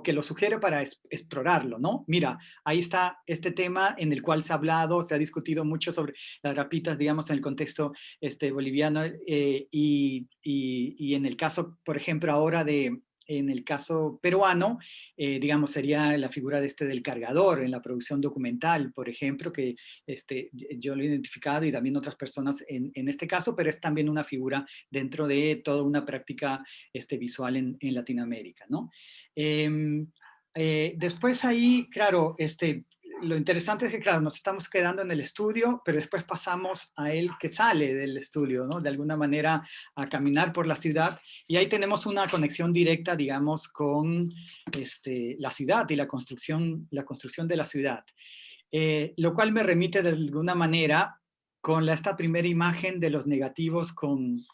que lo sugiere para explorarlo, ¿no? Mira, ahí está este tema en el cual se ha hablado, se ha discutido mucho sobre las rapitas, digamos, en el contexto boliviano y en el caso, por ejemplo, ahora en el caso peruano, digamos, sería la figura del cargador en la producción documental, por ejemplo, que yo lo he identificado y también otras personas en este caso, pero es también una figura dentro de toda una práctica visual en Latinoamérica, ¿no? Después ahí, claro, lo interesante es que, claro, nos estamos quedando en el estudio, pero después pasamos a él que sale del estudio, ¿no? De alguna manera a caminar por la ciudad y ahí tenemos una conexión directa, digamos, con la ciudad y la construcción de la ciudad. Lo cual me remite de alguna manera con esta primera imagen de los negativos con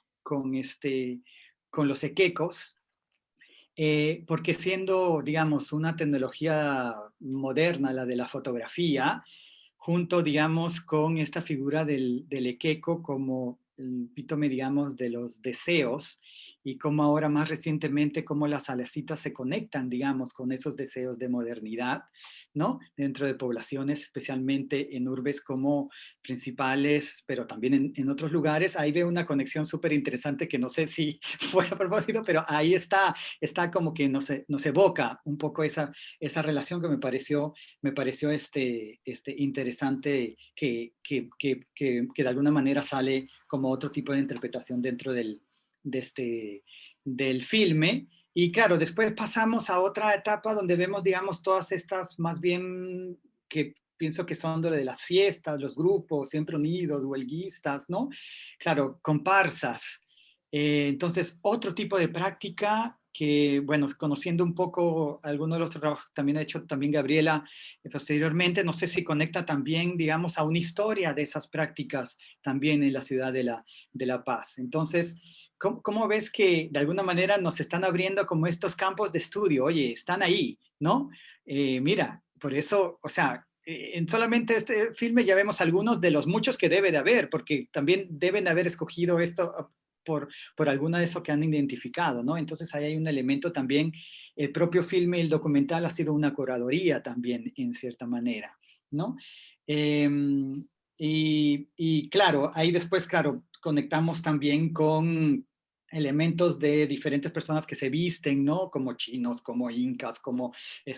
los equecos, porque siendo, digamos, una tecnología moderna, la de la fotografía, junto, digamos, con esta figura del equeco como el epítome, digamos, de los deseos y cómo ahora más recientemente, cómo las salecitas se conectan, digamos, con esos deseos de modernidad, ¿no? Dentro de poblaciones, especialmente en urbes como principales, pero también en otros lugares. Ahí veo una conexión súper interesante que no sé si fue a propósito, pero ahí está como que nos evoca un poco esa relación que me pareció interesante que de alguna manera sale como otro tipo de interpretación dentro del filme. Y claro, después pasamos a otra etapa donde vemos, digamos, todas estas más bien que pienso que son de las fiestas, los grupos siempre unidos, huelguistas, ¿no? Claro, comparsas. Entonces, otro tipo de práctica que, bueno, conociendo un poco algunos de los trabajos que también ha hecho también Gabriela posteriormente, no sé si conecta también, digamos, a una historia de esas prácticas también en la ciudad de La Paz. Entonces, ¿cómo ves que de alguna manera nos están abriendo como estos campos de estudio? Oye, están ahí, ¿no? Mira, por eso, o sea, en solamente este filme ya vemos algunos de los muchos que debe de haber, porque también deben haber escogido esto por alguna de eso que han identificado, ¿no? Entonces ahí hay un elemento también, el propio filme, el documental ha sido una curaduría también, en cierta manera, ¿no? Eh, y claro, ahí después, claro, conectamos también con elementos de diferentes personas que se visten, ¿no? Como chinos, como incas, como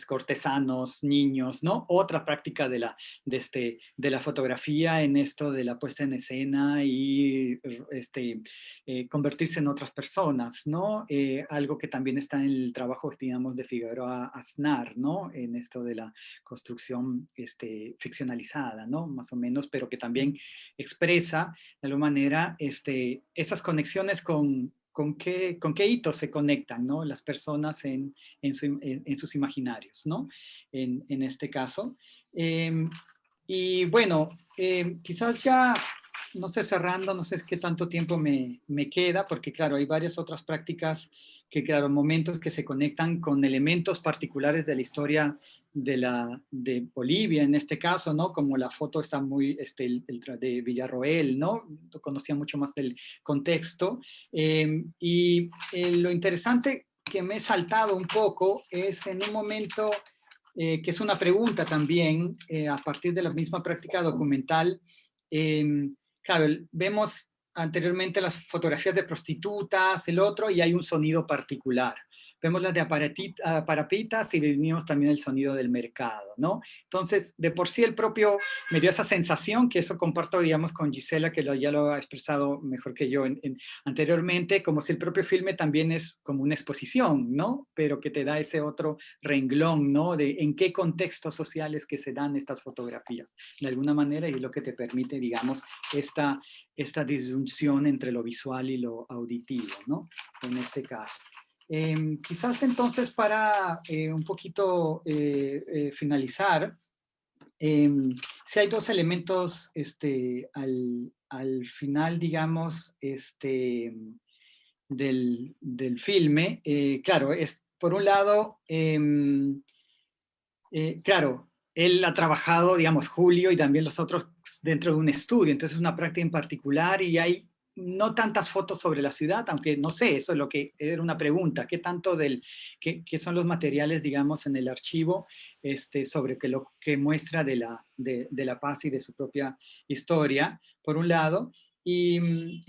cortesanos, niños, ¿no? Otra práctica de la fotografía en esto de la puesta en escena y convertirse en otras personas, ¿no? Algo que también está en el trabajo, digamos, de Figueroa Aznar, ¿no? En esto de la construcción ficcionalizada, ¿no? Más o menos, pero que también expresa de alguna manera esas conexiones con qué hitos se conectan, ¿no? Las personas en sus imaginarios, ¿no? En este caso. Y bueno, quizás ya, no sé, cerrando, no sé qué tanto tiempo me queda, porque claro, hay varias otras prácticas que, claro, momentos que se conectan con elementos particulares de la historia de Bolivia, en este caso, ¿no? Como la foto está muy, de Villarroel, ¿no? Conocía mucho más del contexto. Lo interesante que me he saltado un poco es en un momento que es una pregunta también, a partir de la misma práctica documental. Claro, vemos anteriormente las fotografías de prostitutas, el otro, y hay un sonido particular. Vemos las de aparapitas y vimos también el sonido del mercado, ¿no? Entonces, de por sí el propio me dio esa sensación, que eso comparto, digamos, con Gisela, que ya lo ha expresado mejor que yo anteriormente, como si el propio filme también es como una exposición, ¿no? Pero que te da ese otro renglón, ¿no? De en qué contextos sociales que se dan estas fotografías, de alguna manera, y es lo que te permite, digamos, esta disyunción entre lo visual y lo auditivo, ¿no? En este caso. Quizás entonces para un poquito finalizar, si hay dos elementos al final, digamos, del filme. Claro, es por un lado, claro, él ha trabajado, digamos, Julio y también los otros dentro de un estudio, entonces es una práctica en particular y hay no tantas fotos sobre la ciudad, aunque no sé, eso es lo que era una pregunta, ¿qué tanto qué son los materiales, digamos, en el archivo sobre lo que muestra de La Paz y de su propia historia, por un lado? Y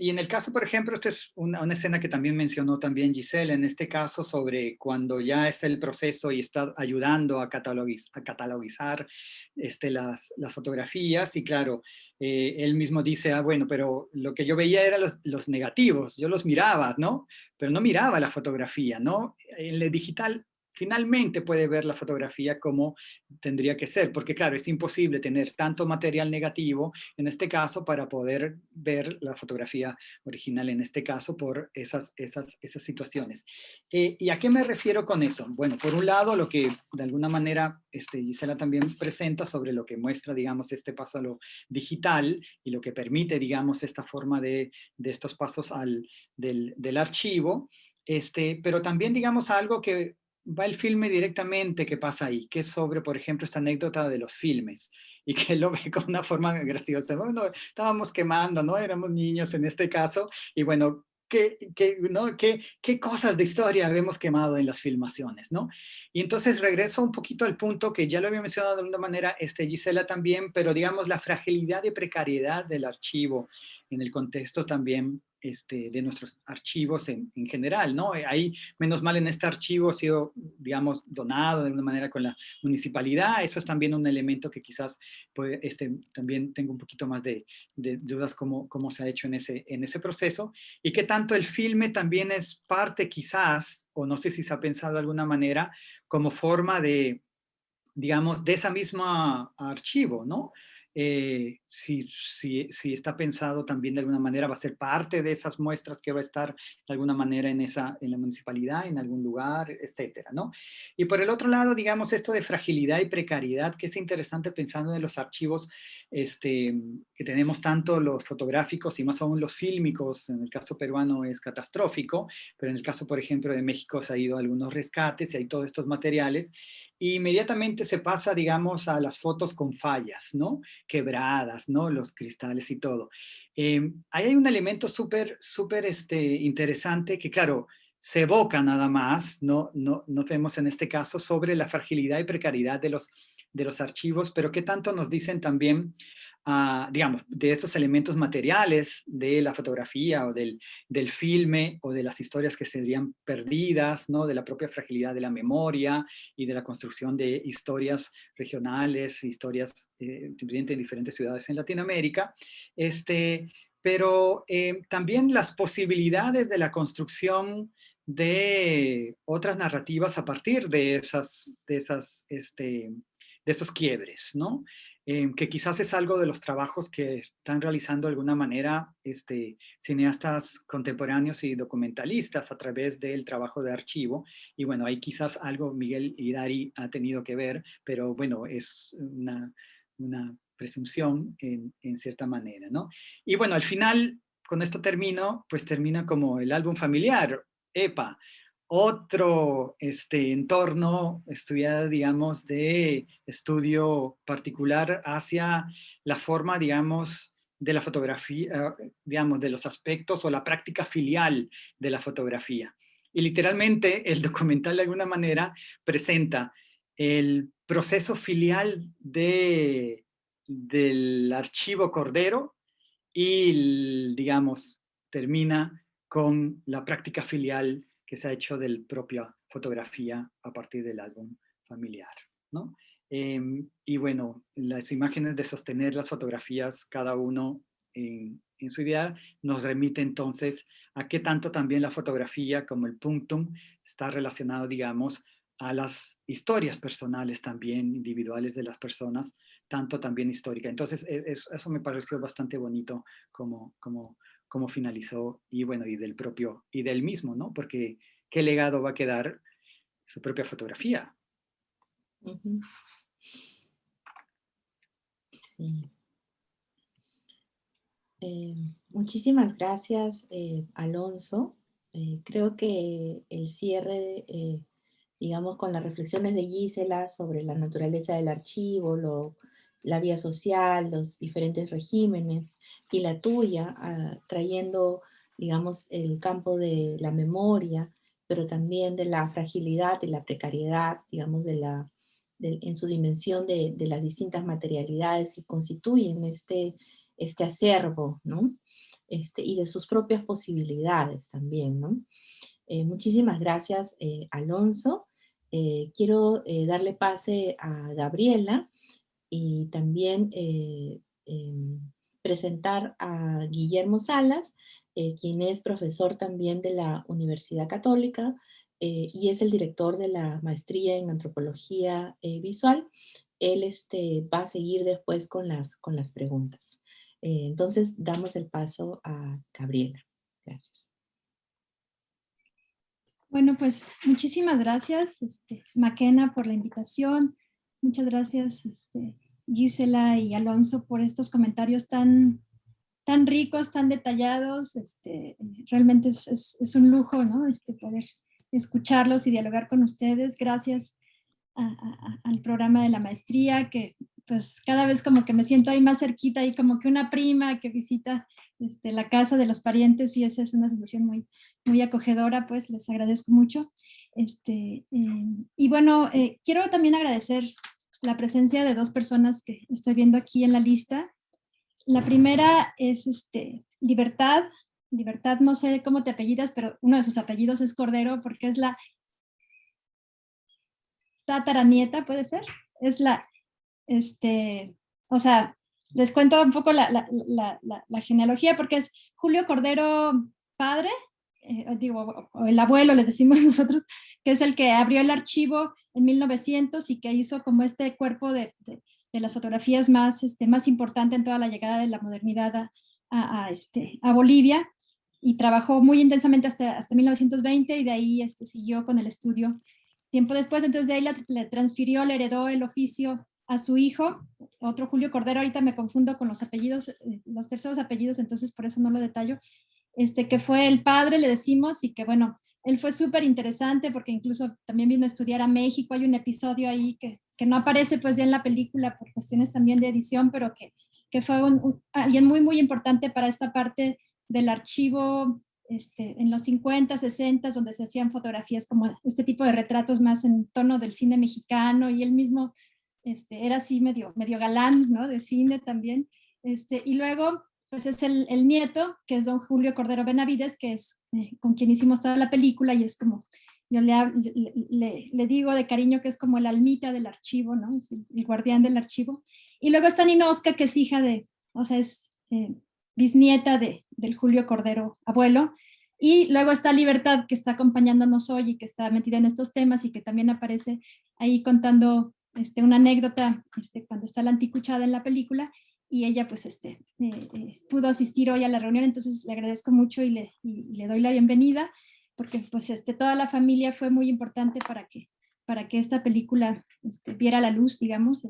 en el caso, por ejemplo, esta es una escena que también mencionó también Giselle, en este caso sobre cuando ya está el proceso y está ayudando a catalogizar las fotografías, y claro, él mismo dice, bueno, pero lo que yo veía eran los negativos, yo los miraba, ¿no? Pero no miraba la fotografía, ¿no? En el digital finalmente puede ver la fotografía como tendría que ser, porque claro, es imposible tener tanto material negativo en este caso para poder ver la fotografía original en este caso por esas situaciones. ¿Y a qué me refiero con eso? Bueno, por un lado, lo que de alguna manera Gisela también presenta sobre lo que muestra, digamos, este paso a lo digital y lo que permite, digamos, esta forma de estos pasos del archivo, pero también, digamos, algo que va el filme directamente que pasa ahí, que es sobre, por ejemplo, esta anécdota de los filmes, y que lo ve con una forma graciosa. Bueno, estábamos quemando, ¿no? Éramos niños en este caso, y bueno, ¿no? ¿Qué cosas de historia habemos quemado en las filmaciones, ¿no? Y entonces regreso un poquito al punto que ya lo había mencionado de alguna manera Gisela también, pero digamos la fragilidad y precariedad del archivo en el contexto también de nuestros archivos en general, ¿no? Ahí, menos mal, en este archivo ha sido, digamos, donado de alguna manera con la municipalidad. Eso es también un elemento que quizás pues, también tengo un poquito más de dudas cómo se ha hecho en ese proceso. Y que tanto el filme también es parte quizás, o no sé si se ha pensado de alguna manera, como forma de, digamos, de esa misma archivo, ¿no? Si está pensado también de alguna manera, va a ser parte de esas muestras que va a estar de alguna manera en la municipalidad, en algún lugar, etcétera, ¿no? Y por el otro lado, digamos, esto de fragilidad y precariedad, que es interesante pensando en los archivos que tenemos, tanto los fotográficos y más aún los fílmicos. En el caso peruano es catastrófico, pero en el caso, por ejemplo, de México se ha ido a algunos rescates y hay todos estos materiales. Y inmediatamente se pasa, digamos, a las fotos con fallas, ¿no? Quebradas, ¿no? Los cristales y todo. Ahí hay un elemento súper interesante que, claro, se evoca nada más, no vemos en este caso sobre la fragilidad y precariedad de los archivos, pero qué tanto nos dicen también, digamos, de estos elementos materiales de la fotografía o del filme o de las historias que serían perdidas, ¿no? De la propia fragilidad de la memoria y de la construcción de historias regionales, historias en diferentes ciudades en Latinoamérica. Pero también las posibilidades de la construcción de otras narrativas a partir de esos quiebres, ¿no? Que quizás es algo de los trabajos que están realizando de alguna manera cineastas contemporáneos y documentalistas a través del trabajo de archivo. Y bueno, ahí quizás algo Miguel Hidari ha tenido que ver, pero bueno, es una presunción en cierta manera, ¿no? Y bueno, al final, con esto termino, pues termina como el álbum familiar, EPA, otro entorno estudiado, digamos, de estudio particular hacia la forma, digamos, de la fotografía, digamos, de los aspectos o la práctica filial de la fotografía. Y literalmente el documental de alguna manera presenta el proceso filial del archivo Cordero y, digamos, termina con la práctica filial que se ha hecho de propia fotografía a partir del álbum familiar, ¿no? Y bueno, las imágenes de sostener las fotografías, cada uno en su idea, nos remite entonces a qué tanto también la fotografía como el punctum está relacionado, digamos, a las historias personales también, individuales de las personas, tanto también histórica. Entonces, eso me pareció bastante bonito como finalizó, y bueno, y del mismo, ¿no? Porque ¿qué legado va a quedar su propia fotografía? Uh-huh. Sí. Muchísimas gracias, Alonso. Creo que el cierre, digamos, con las reflexiones de Gisela sobre la naturaleza del archivo, la vía social, los diferentes regímenes, y la tuya, trayendo, digamos, el campo de la memoria, pero también de la fragilidad, de la precariedad, digamos, en su dimensión de las distintas materialidades que constituyen este acervo, ¿no? Y de sus propias posibilidades también, ¿no? Muchísimas gracias, Alonso. Quiero darle pase a Gabriela y también presentar a Guillermo Salas, quien es profesor también de la Universidad Católica y es el director de la maestría en antropología visual. Él va a seguir después con las preguntas. Entonces, damos el paso a Gabriela. Gracias. Bueno, pues muchísimas gracias, Maquena, por la invitación. Muchas gracias, Gisela y Alonso, por estos comentarios tan ricos, tan detallados. Realmente es un lujo, ¿no? Poder escucharlos y dialogar con ustedes. Gracias al programa de la maestría, que pues cada vez como que me siento ahí más cerquita, y como que una prima que visita la casa de los parientes, y esa es una sensación muy, muy acogedora, pues les agradezco mucho. Y bueno, quiero también agradecer la presencia de dos personas que estoy viendo aquí en la lista. La primera es Libertad. Libertad, no sé cómo te apellidas, pero uno de sus apellidos es Cordero, porque es la tataranieta, ¿puede ser? Es la, o sea, les cuento un poco la genealogía, porque es Julio Cordero padre, digo, o el abuelo le decimos nosotros, que es el que abrió el archivo en 1900 y que hizo como este cuerpo de las fotografías más, más importante en toda la llegada de la modernidad a Bolivia, y trabajó muy intensamente hasta 1920, y de ahí siguió con el estudio tiempo después. Entonces de ahí le transfirió, le heredó el oficio a su hijo, otro Julio Cordero. Ahorita me confundo con los apellidos, los terceros apellidos, entonces por eso no lo detallo, que fue el padre, le decimos, y que bueno, él fue súper interesante porque incluso también vino a estudiar a México. Hay un episodio ahí que no aparece pues ya en la película por cuestiones también de edición, pero que fue alguien muy, muy importante para esta parte del archivo en los 50, 60, donde se hacían fotografías como este tipo de retratos más en tono del cine mexicano, y él mismo era así medio galán, ¿no? De cine también. Y luego pues es el nieto, que es don Julio Cordero Benavides, que es con quien hicimos toda la película, y es como, yo le digo de cariño que es como el almita del archivo, ¿no? Es el guardián del archivo. Y luego está Ninoska, que es hija de, o sea, es bisnieta del Julio Cordero abuelo. Y luego está Libertad, que está acompañándonos hoy y que está metida en estos temas, y que también aparece ahí contando una anécdota cuando está la anticuchada en la película. Y ella pues pudo asistir hoy a la reunión, entonces le agradezco mucho y le doy la bienvenida, porque pues toda la familia fue muy importante para que esta película viera la luz, digamos.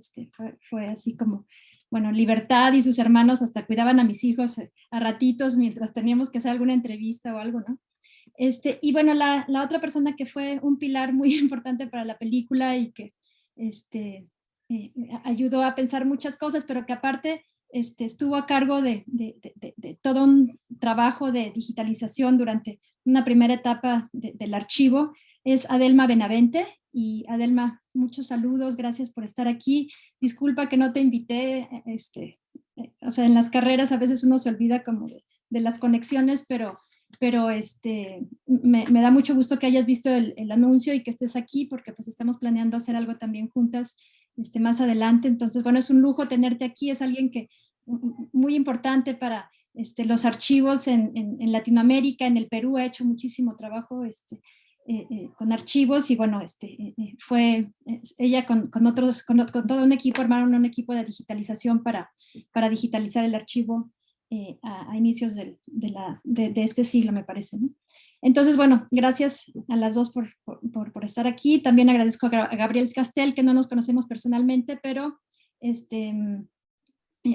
Fue así como, bueno, Libertad y sus hermanos hasta cuidaban a mis hijos a ratitos mientras teníamos que hacer alguna entrevista o algo, ¿no? Y bueno, la otra persona que fue un pilar muy importante para la película y que ayudó a pensar muchas cosas, pero que aparte estuvo a cargo de todo un trabajo de digitalización durante una primera etapa del archivo, es Adelma Benavente. Y Adelma, muchos saludos, gracias por estar aquí. Disculpa que no te invité, o sea, en las carreras a veces uno se olvida como de las conexiones, pero me da mucho gusto que hayas visto el anuncio y que estés aquí, porque pues estamos planeando hacer algo también juntas más adelante. Entonces, bueno, es un lujo tenerte aquí. Es alguien que muy importante para los archivos en Latinoamérica, en el Perú. Ha hecho muchísimo trabajo con archivos, y bueno, fue ella con todo un equipo, armaron un equipo de digitalización para digitalizar el archivo a inicios de este siglo, me parece, ¿no? Entonces, bueno, gracias a las dos por estar aquí. También agradezco a Gabriel Castel, que no nos conocemos personalmente, pero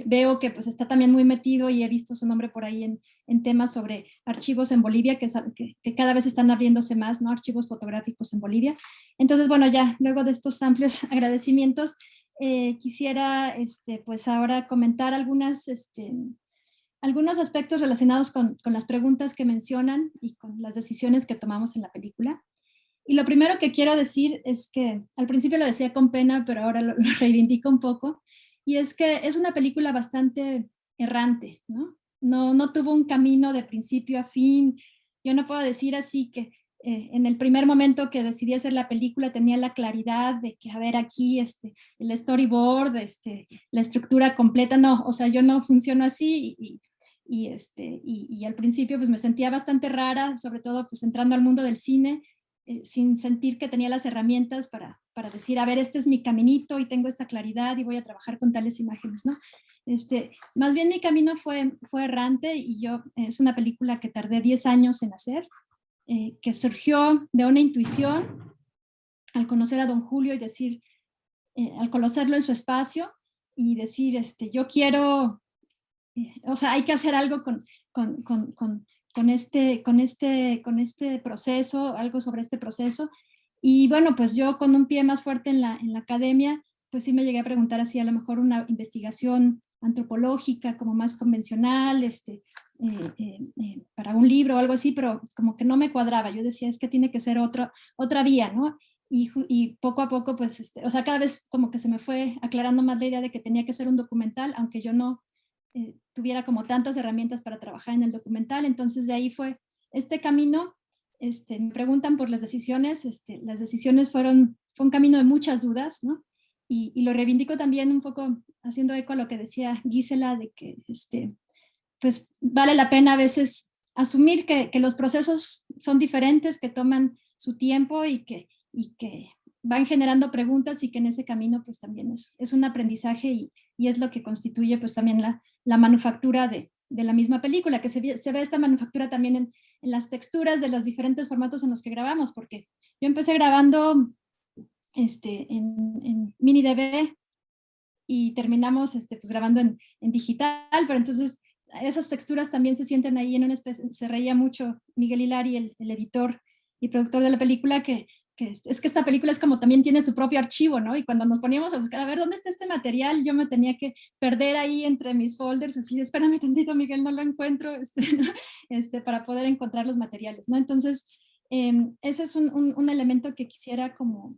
veo que pues está también muy metido, y he visto su nombre por ahí en temas sobre archivos en Bolivia, que cada vez están abriéndose más, ¿no? Archivos fotográficos en Bolivia. Entonces, bueno, ya luego de estos amplios agradecimientos, quisiera pues ahora comentar algunos aspectos relacionados con las preguntas que mencionan y con las decisiones que tomamos en la película. Y lo primero que quiero decir es que al principio lo decía con pena, pero ahora lo reivindico un poco, y es que es una película bastante errante, ¿no? No tuvo un camino de principio a fin. Yo no puedo decir así que en el primer momento que decidí hacer la película tenía la claridad de que, a ver, aquí el storyboard, la estructura completa. No, o sea, yo no funciono así, y al principio pues me sentía bastante rara, sobre todo pues entrando al mundo del cine, sin sentir que tenía las herramientas para decir, a ver, este es mi caminito y tengo esta claridad y voy a trabajar con tales imágenes, ¿no? Más bien mi camino fue errante, y es una película que tardé 10 años en hacer, que surgió de una intuición al conocer a don Julio y decir, al conocerlo en su espacio y decir, yo quiero, o sea, hay que hacer algo con este proceso, algo sobre este proceso. Y bueno, pues yo con un pie más fuerte en la academia, pues sí me llegué a preguntar así, a lo mejor una investigación antropológica como más convencional, para un libro o algo así, pero como que no me cuadraba. Yo decía, es que tiene que ser otra vía, ¿no? Y poco a poco, pues, o sea, cada vez como que se me fue aclarando más la idea de que tenía que ser un documental, aunque yo no tuviera como tantas herramientas para trabajar en el documental. Entonces de ahí fue este camino. Me preguntan por las decisiones. Las decisiones fue un camino de muchas dudas, ¿no? Y lo reivindico también un poco haciendo eco a lo que decía Gisela, de que pues vale la pena a veces asumir que los procesos son diferentes, que toman su tiempo y que van generando preguntas, y que en ese camino pues también es un aprendizaje, y es lo que constituye pues también la manufactura de la misma película, que se ve esta manufactura también en las texturas de los diferentes formatos en los que grabamos, porque yo empecé grabando en mini DV y terminamos pues grabando en digital, pero entonces esas texturas también se sienten ahí en una especie. Se reía mucho Miguel Hilari, el editor y productor de la película, que es que esta película es como también tiene su propio archivo, ¿no? Y cuando nos poníamos a buscar, a ver, ¿dónde está este material? Yo me tenía que perder ahí entre mis folders, así de, espérame tantito, Miguel, no lo encuentro, ¿no? Para poder encontrar los materiales, ¿no? Entonces, ese es un elemento que quisiera como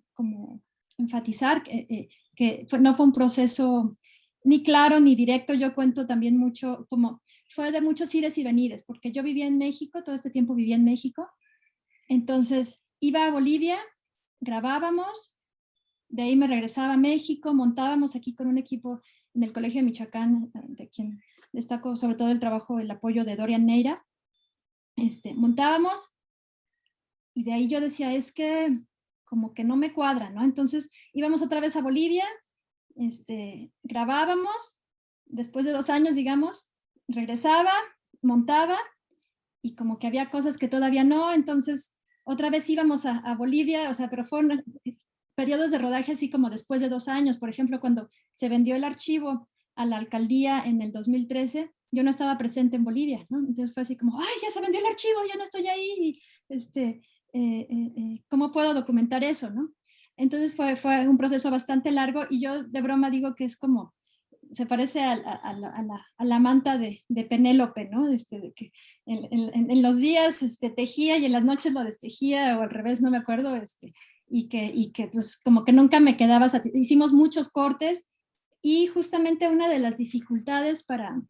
enfatizar, que no fue un proceso ni claro ni directo. Yo cuento también mucho, como fue de muchos ires y venires, porque yo vivía en México, todo este tiempo vivía en México, entonces iba a Bolivia, grabábamos, de ahí me regresaba a México, montábamos aquí con un equipo en el Colegio de Michoacán, de quien destaco sobre todo el trabajo, el apoyo de Dorian Neira. Montábamos, y de ahí yo decía, es que como que no me cuadra, ¿no? Entonces íbamos otra vez a Bolivia, grabábamos, después de 2 años, digamos, regresaba, montaba, y como que había cosas que todavía no, entonces otra vez íbamos a Bolivia, o sea, pero fueron periodos de rodaje así como después de 2 años. Por ejemplo, cuando se vendió el archivo a la alcaldía en el 2013, yo no estaba presente en Bolivia, ¿no? Entonces fue así como, ay, ya se vendió el archivo, ya no estoy ahí, ¿cómo puedo documentar eso, no? Entonces fue un proceso bastante largo, y yo de broma digo que es como, se parece a la manta de Penélope, ¿no? De que en los días tejía y en las noches lo destejía, o al revés, no me acuerdo, y que pues como que nunca me quedaba hicimos muchos cortes, y justamente una de las dificultades para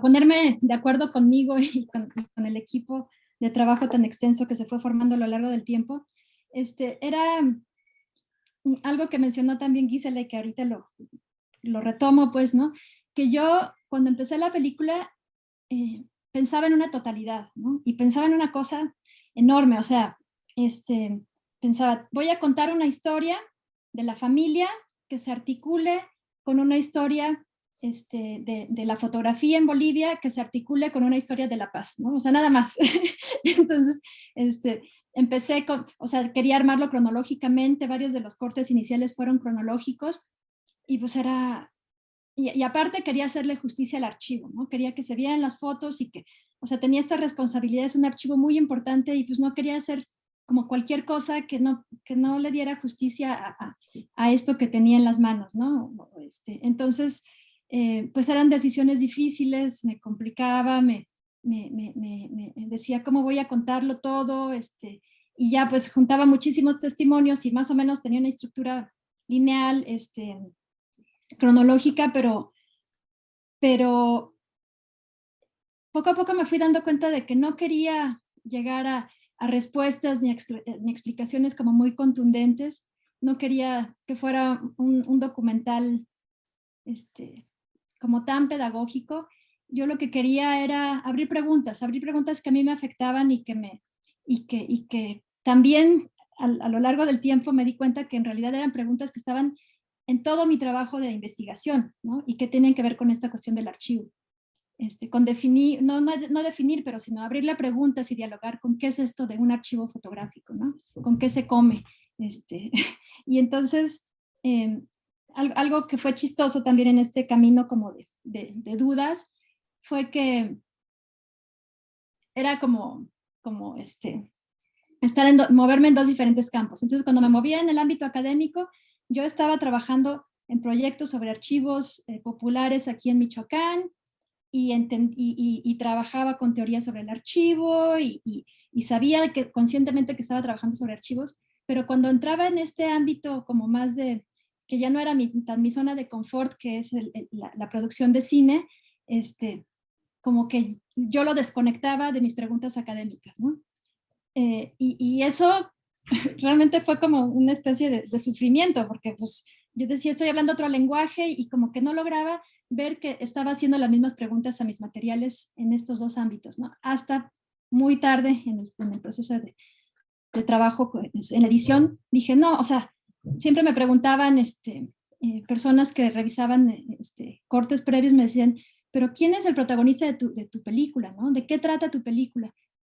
ponerme de acuerdo conmigo y con el equipo de trabajo tan extenso que se fue formando a lo largo del tiempo, era algo que mencionó también Gisela, y que ahorita lo retomo, pues, ¿no? Que yo, cuando empecé la película, pensaba en una totalidad, ¿no? Y pensaba en una cosa enorme, o sea, pensaba, voy a contar una historia de la familia que se articule con una historia de la fotografía en Bolivia, que se articule con una historia de la paz, ¿no? O sea, nada más. Entonces, empecé o sea, quería armarlo cronológicamente, varios de los cortes iniciales fueron cronológicos, y pues y aparte quería hacerle justicia al archivo, ¿no? Quería que se vieran las fotos, y que, o sea, tenía esta responsabilidad, es un archivo muy importante, y pues no quería hacer como cualquier cosa que no le diera justicia a esto que tenía en las manos, ¿no? Entonces, pues eran decisiones difíciles, me complicaba, me decía cómo voy a contarlo todo, y ya pues juntaba muchísimos testimonios, y más o menos tenía una estructura lineal, cronológica, pero poco a poco me fui dando cuenta de que no quería llegar a respuestas ni explicaciones como muy contundentes. No quería que fuera un documental como tan pedagógico. Yo lo que quería era abrir preguntas que a mí me afectaban, y que también a lo largo del tiempo me di cuenta que en realidad eran preguntas que estaban en todo mi trabajo de investigación, ¿no? Y que tienen que ver con esta cuestión del archivo. Con definir, no definir, pero sino abrirle preguntas y dialogar con qué es esto de un archivo fotográfico, ¿no? Con qué se come. Y entonces, algo que fue chistoso también en este camino como de dudas, fue que era como moverme en 2 diferentes campos. Entonces, cuando me movía en el ámbito académico, yo estaba trabajando en proyectos sobre archivos populares aquí en Michoacán, y trabajaba con teoría sobre el archivo y sabía que conscientemente que estaba trabajando sobre archivos, pero cuando entraba en este ámbito como más de, que ya no era tan mi zona de confort, que es la producción de cine, como que yo lo desconectaba de mis preguntas académicas, ¿no? Y eso realmente fue como una especie de sufrimiento, porque pues yo decía, estoy hablando otro lenguaje y como que no lograba ver que estaba haciendo las mismas preguntas a mis materiales en estos dos ámbitos, ¿no? Hasta muy tarde en el proceso de trabajo en la edición, dije, no, o sea, siempre me preguntaban personas que revisaban cortes previos, me decían, pero ¿quién es el protagonista de tu película, ¿no? ¿De qué trata tu película?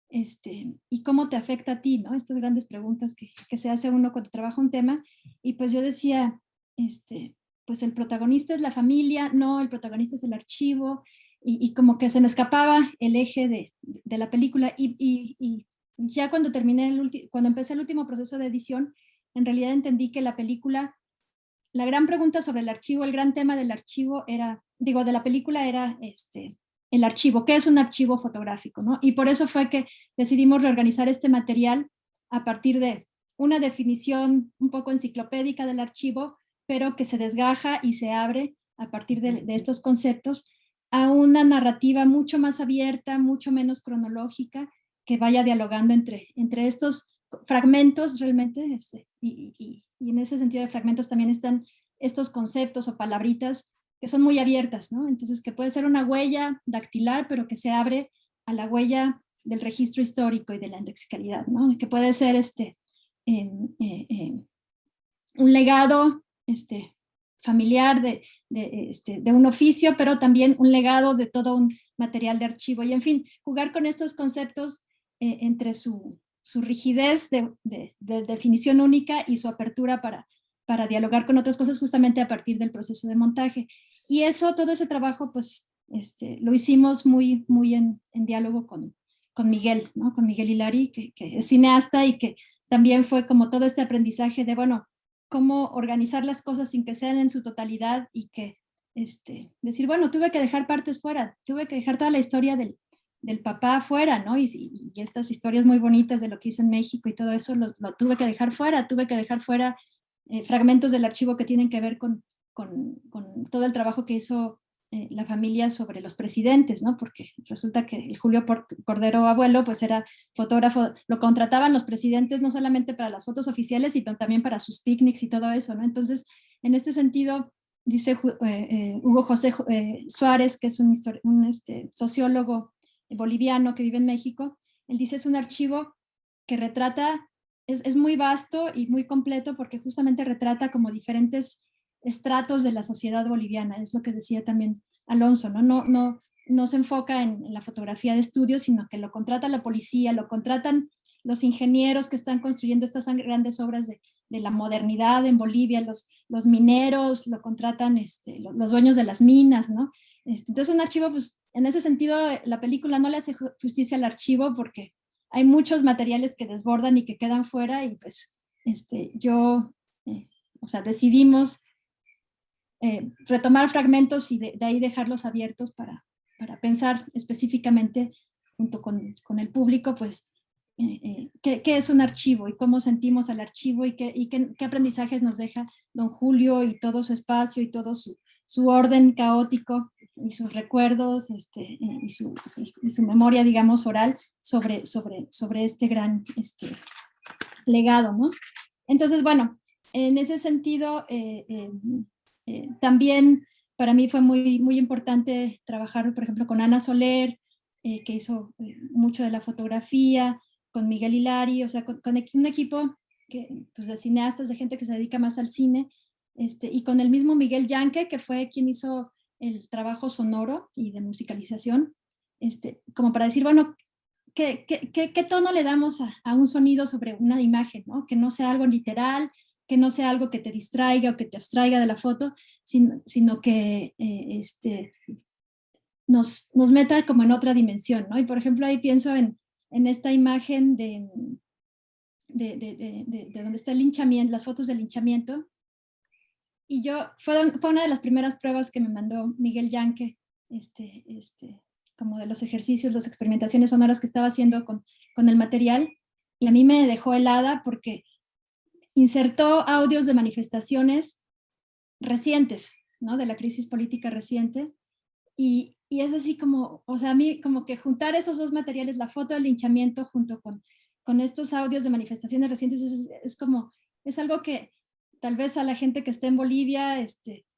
Y cómo te afecta a ti, ¿no? Estas grandes preguntas que se hace uno cuando trabaja un tema. Y pues yo decía, pues el protagonista es la familia, no, el protagonista es el archivo, y como que se me escapaba el eje de la película. Y ya cuando cuando empecé el último proceso de edición, en realidad entendí que la película, la gran pregunta sobre el archivo, el gran tema del archivo era, digo, de la película era el archivo, ¿qué es un archivo fotográfico? ¿No? Y por eso fue que decidimos reorganizar este material a partir de una definición un poco enciclopédica del archivo, pero que se desgaja y se abre a partir de estos conceptos a una narrativa mucho más abierta, mucho menos cronológica, que vaya dialogando entre estos fragmentos realmente, y en ese sentido de fragmentos también están estos conceptos o palabritas que son muy abiertas, ¿no? Entonces, que puede ser una huella dactilar, pero que se abre a la huella del registro histórico y de la indexicalidad, ¿no? Que puede ser un legado familiar de un oficio, pero también un legado de todo un material de archivo. Y en fin, jugar con estos conceptos entre su rigidez de definición única y su apertura para dialogar con otras cosas justamente a partir del proceso de montaje. Y eso, todo ese trabajo, pues lo hicimos muy, muy en diálogo con Miguel, ¿no? Con Miguel Hilari, que es cineasta y que también fue como todo este aprendizaje de, bueno, cómo organizar las cosas sin que sean en su totalidad y que decir, bueno, tuve que dejar partes fuera, tuve que dejar toda la historia del papá fuera, ¿no? Y estas historias muy bonitas de lo que hizo en México y todo eso, lo tuve que dejar fuera, fragmentos del archivo que tienen que ver con todo el trabajo que hizo la familia sobre los presidentes, ¿no? Porque resulta que el Julio Cordero abuelo, pues era fotógrafo, lo contrataban los presidentes no solamente para las fotos oficiales, sino también para sus picnics y todo eso, ¿no? Entonces, en este sentido, dice Hugo José Suárez, que es un sociólogo boliviano que vive en México, él dice, es un archivo que retrata, es muy vasto y muy completo porque justamente retrata como diferentes estratos de la sociedad boliviana, es lo que decía también Alonso, ¿no? No se enfoca en la fotografía de estudio, sino que lo contrata la policía, lo contratan los ingenieros que están construyendo estas grandes obras de la modernidad en Bolivia, los mineros, lo contratan los dueños de las minas, ¿no? Entonces un archivo, pues en ese sentido la película no le hace justicia al archivo porque hay muchos materiales que desbordan y que quedan fuera y pues o sea, decidimos retomar fragmentos y de ahí dejarlos abiertos para pensar específicamente junto con el público, pues, qué es un archivo y cómo sentimos al archivo y qué aprendizajes nos deja don Julio y todo su espacio y todo su orden caótico y sus recuerdos y su memoria, digamos, oral sobre este gran legado, ¿no? Entonces, bueno, en ese sentido, también para mí fue muy, muy importante trabajar, por ejemplo, con Ana Soler, que hizo mucho de la fotografía, con Miguel Hilari, o sea, con un equipo pues, de cineastas, de gente que se dedica más al cine, y con el mismo Miguel Yanque, que fue quien hizo el trabajo sonoro y de musicalización, como para decir, bueno, ¿qué tono le damos a un sonido sobre una imagen, ¿no? Que no sea algo literal, que no sea algo que te distraiga o que te abstraiga de la foto, sino que nos meta como en otra dimensión, ¿no? Y por ejemplo ahí pienso en esta imagen de donde está el linchamiento, las fotos del linchamiento, y fue una de las primeras pruebas que me mandó Miguel Yanque como de los ejercicios, las experimentaciones sonoras que estaba haciendo con el material, y a mí me dejó helada porque insertó audios de manifestaciones recientes, ¿no? De la crisis política reciente, y es así como, o sea, a mí como que juntar esos dos materiales, la foto del linchamiento junto con estos audios de manifestaciones recientes, es algo que tal vez a la gente que está en Bolivia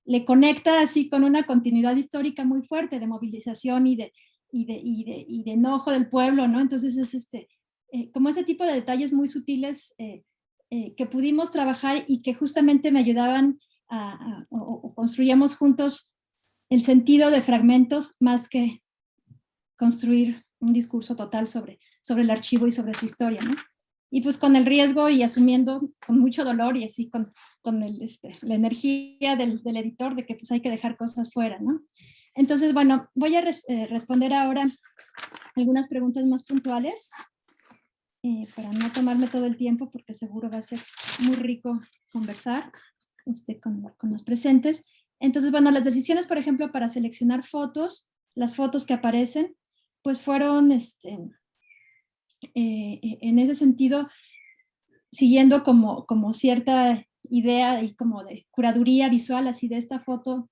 le conecta así con una continuidad histórica muy fuerte de movilización y de enojo del pueblo, ¿no? Entonces es como ese tipo de detalles muy sutiles que pudimos trabajar y que justamente me ayudaban o construíamos juntos el sentido de fragmentos más que construir un discurso total sobre el archivo y sobre su historia, ¿no? Y pues con el riesgo y asumiendo con mucho dolor y así con la energía del editor de que pues hay que dejar cosas fuera, ¿no? Entonces, bueno, voy a responder ahora algunas preguntas más puntuales para no tomarme todo el tiempo porque seguro va a ser muy rico conversar con los presentes. Entonces, bueno, las decisiones, por ejemplo, para seleccionar fotos, las fotos que aparecen, pues fueron en ese sentido, siguiendo como cierta idea y como de curaduría visual, así de esta foto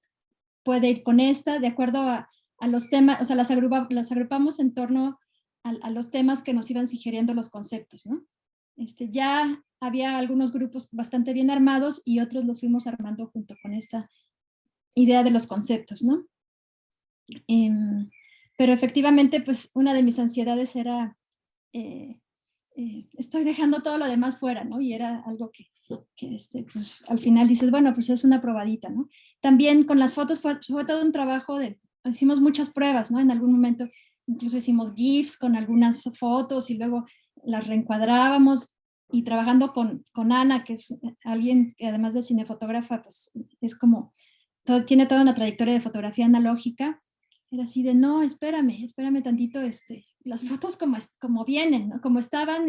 puede ir con esta, de acuerdo a los temas, o sea, las agrupamos en torno a los temas que nos iban sugiriendo los conceptos, ¿no? Ya había algunos grupos bastante bien armados y otros los fuimos armando junto con esta idea de los conceptos, ¿no? Pero efectivamente, pues una de mis ansiedades era estoy dejando todo lo demás fuera, ¿no? Y era algo que pues al final dices, bueno, pues es una probadita, ¿no? También con las fotos fue todo un trabajo hicimos muchas pruebas, ¿no? En algún momento incluso hicimos GIFs con algunas fotos y luego las reencuadrábamos y trabajando con Ana, que es alguien que además de cinefotógrafa, pues es como, tiene toda una trayectoria de fotografía analógica. Era así de, no, espérame tantito, las fotos como vienen, ¿no? Como estaban